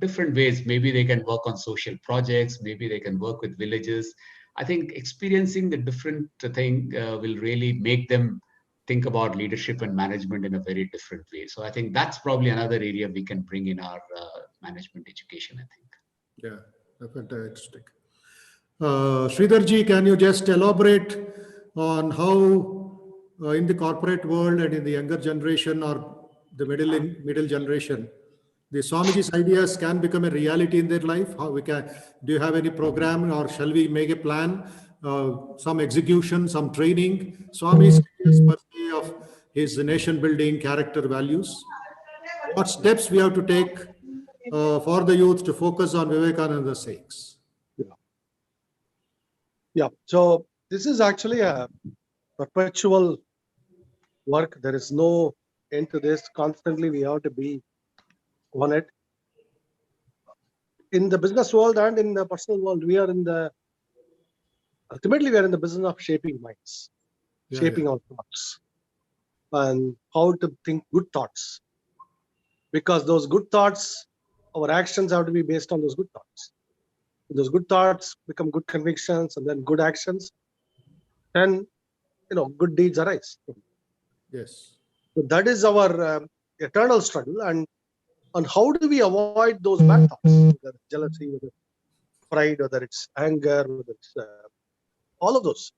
different ways. Maybe they can work on social projects. Maybe they can work with villages. I think experiencing the different thing will really make them think about leadership and management in a very different way. So I think that's probably another area we can bring in our management education, I think. Yeah, fantastic. Sridharji, can you just elaborate on how in the corporate world and in the younger generation or the middle generation, the Swamiji's ideas can become a reality in their life? How do you have any program, or shall we make a plan, some execution, some training, Swami's ideas per se of his nation building character values? What steps we have to take for the youth to focus on Vivekananda's sayings? Yeah, so this is actually a perpetual work. There is no end to this. Constantly, we have to be on it. In the business world and in the personal world, ultimately we are in the business of shaping minds, shaping our thoughts, and how to think good thoughts. Because those good thoughts, our actions have to be based on those good thoughts. Those good thoughts become good convictions, and then good actions, and good deeds arise. Yes. So that is our eternal struggle. And how do we avoid those bad thoughts, whether it's jealousy, whether it's pride, whether it's anger, whether it's all of those,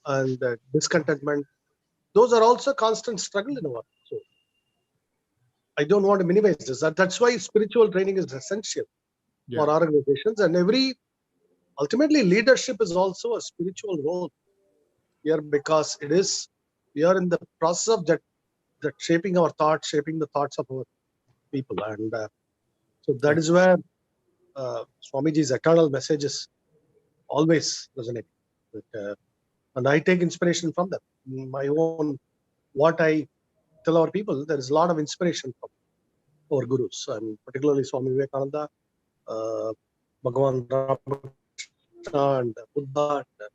and discontentment. Those are also constant struggle in our life. So I don't want to minimize this. That's why spiritual training is essential for organizations, and ultimately leadership is also a spiritual role here, because we are in the process of that shaping our thoughts, shaping the thoughts of our people, and so that is where Swamiji's eternal message is always resonating. And I take inspiration from them. My own, what I tell our people, there is a lot of inspiration from our gurus, and particularly Swami Vivekananda, Bhagavan Ramakrishna, and Buddha, and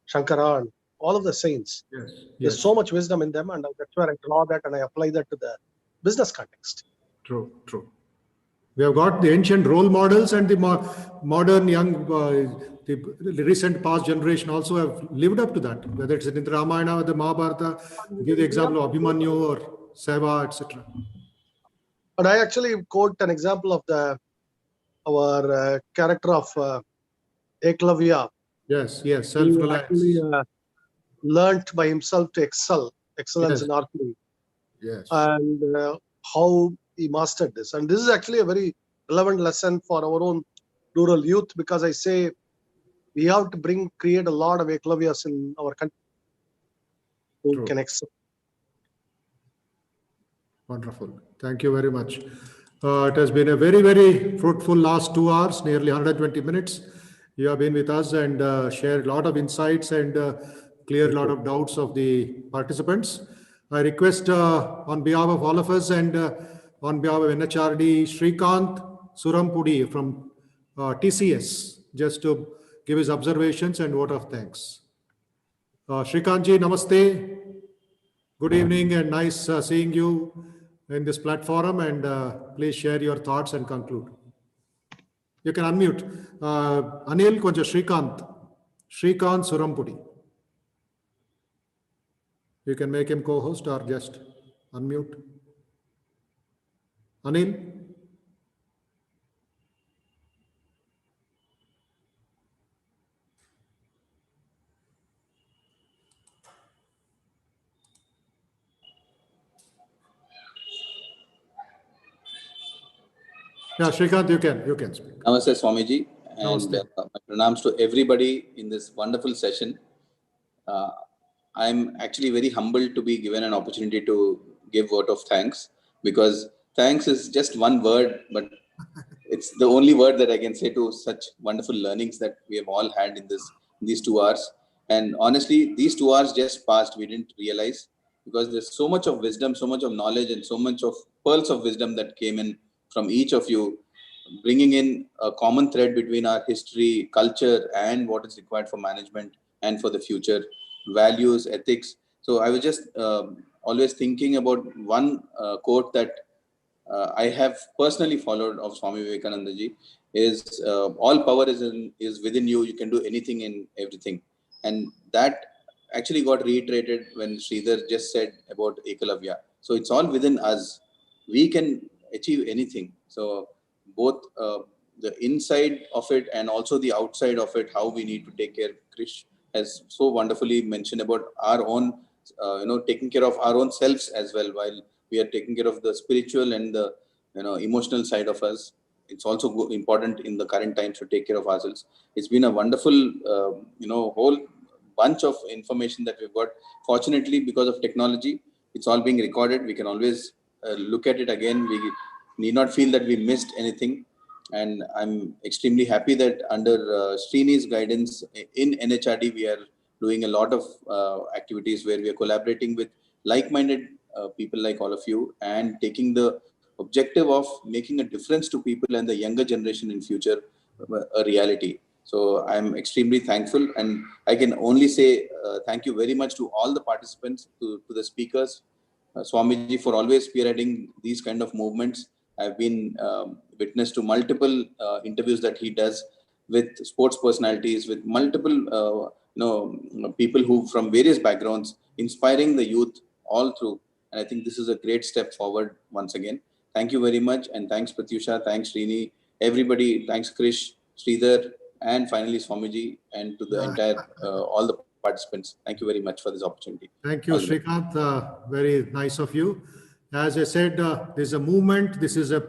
Shankar, and all of the saints. There's so much wisdom in them, and that's where I draw that and I apply that to the business context. True. We have got the ancient role models, and the modern young, the recent past generation also have lived up to that, whether it's in the Ramayana or the Mahabharata. Give the example of Abhimanyu or Seva, etc. And I actually quote an example of our character of Eklavya. Yes, self-reliance. He actually learnt by himself to excellence in archery. Yes. And how he mastered this. And this is actually a very relevant lesson for our own rural youth, because I say we have to create a lot of Eklavyas in our country who can excel. Wonderful. Thank you very much. It has been a very, very fruitful last 2 hours, nearly 120 minutes. You have been with us and shared a lot of insights and cleared a lot of doubts of the participants. I request on behalf of all of us and on behalf of NHRD, Srikanth Surampudi from TCS, just to give his observations and vote of thanks. Shrikantji, namaste. Good evening and nice seeing you in this platform, and please share your thoughts and conclude. You can unmute. Anil, konja Shrikant Surampudi. You can make him co-host or just unmute. Anil? Yeah, Shrikant, you can speak. Namaste, Swamiji, and Namaste. my pranams to everybody in this wonderful session. I'm actually very humbled to be given an opportunity to give vote of thanks, because thanks is just one word, but it's the only word that I can say to such wonderful learnings that we have all had in these 2 hours. And honestly, these 2 hours just passed, we didn't realize, because there's so much of wisdom, so much of knowledge, and so much of pearls of wisdom that came in from each of you, bringing in a common thread between our history, culture, and what is required for management and for the future, values, ethics. So I was just always thinking about one quote that I have personally followed of Swami Vivekananda ji, is all power is within you. You can do anything and everything. And that actually got reiterated when Sridhar just said about Ekalavya. So it's all within us. We can achieve anything. So both the inside of it and also the outside of it, how we need to take care. Krish has so wonderfully mentioned about our own, taking care of our own selves as well, while we are taking care of the spiritual and the emotional side of us. It's also important in the current times to take care of ourselves. It's been a wonderful, whole bunch of information that we've got. Fortunately, because of technology, it's all being recorded. We can always look at it again. We need not feel that we missed anything. And I'm extremely happy that under Srini's guidance in NHRD, we are doing a lot of activities where we are collaborating with like-minded people like all of you, and taking the objective of making a difference to people and the younger generation in future a reality. So I'm extremely thankful, and I can only say thank you very much to all the participants, to the speakers, Swamiji, for always spearheading these kind of movements. I've been witness to multiple interviews that he does with sports personalities, with multiple people who from various backgrounds, inspiring the youth all through. And I think this is a great step forward once again. Thank you very much. And thanks, Pratyusha. Thanks, Srini. Everybody. Thanks, Krish, Sridhar, and finally, Swamiji, and to the entire, all the participants. Thank you very much for this opportunity. Thank you, Shrikant. Very nice of you. As I said, there's a movement. This is a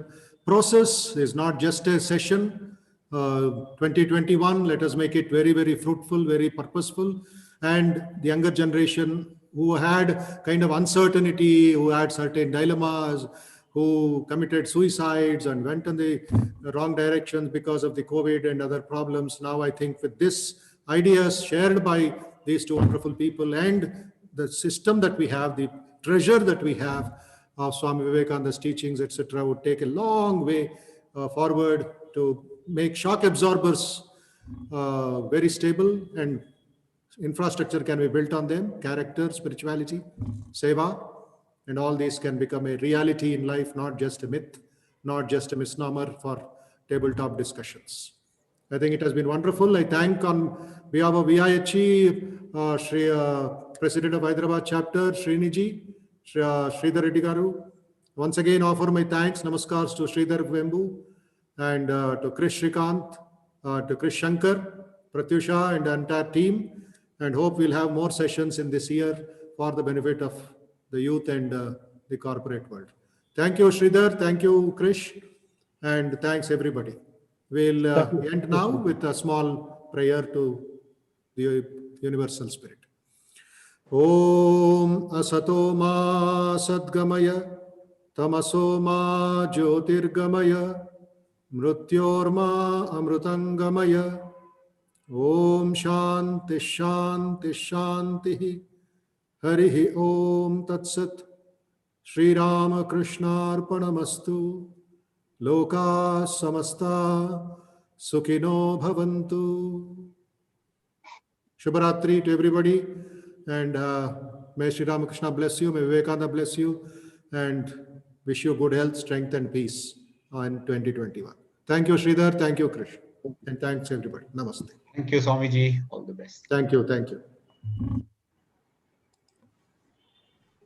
process. It's not just a session. 2021, let us make it very, very fruitful, very purposeful. And the younger generation who had kind of uncertainty, who had certain dilemmas, who committed suicides and went in the wrong directions because of the COVID and other problems. Now, I think with this ideas shared by these two wonderful people and the system that we have, the treasure that we have of Swami Vivekananda's teachings, etc., would take a long way forward to make shock absorbers very stable, and infrastructure can be built on them, character, spirituality, seva, and all these can become a reality in life, not just a myth, not just a misnomer for tabletop discussions. I think it has been wonderful. I thank on behalf of VIHE, President of Hyderabad chapter, Sriniji, Sridhar Reddy Garu. Once again, offer my thanks, namaskars to Sridhar Vembu, and to Krish Shrikant, to Krish Shankar, Pratyusha, and the entire team, and hope we'll have more sessions in this year for the benefit of the youth and the corporate world. Thank you, Sridhar. Thank you, Krish. And thanks, everybody. We'll end now with a small prayer to the universal spirit. Om Asato Ma Sadgamaya Tamaso Ma Jyotirgamaya Mrutyorma Amrutangamaya Om Shanti Shanti Shanti Harihi Om Tatsat Sri Rama Krishna Arpanamastu Loka Samasta Sukhino Bhavantu. Shubharatri to everybody. And may Sri Ramakrishna bless you, may Vivekananda bless you, and wish you good health, strength, and peace in 2021. Thank you, Sridhar. Thank you, Krish. And thanks, everybody. Namaste. Thank you, Swamiji. All the best. Thank you. Thank you.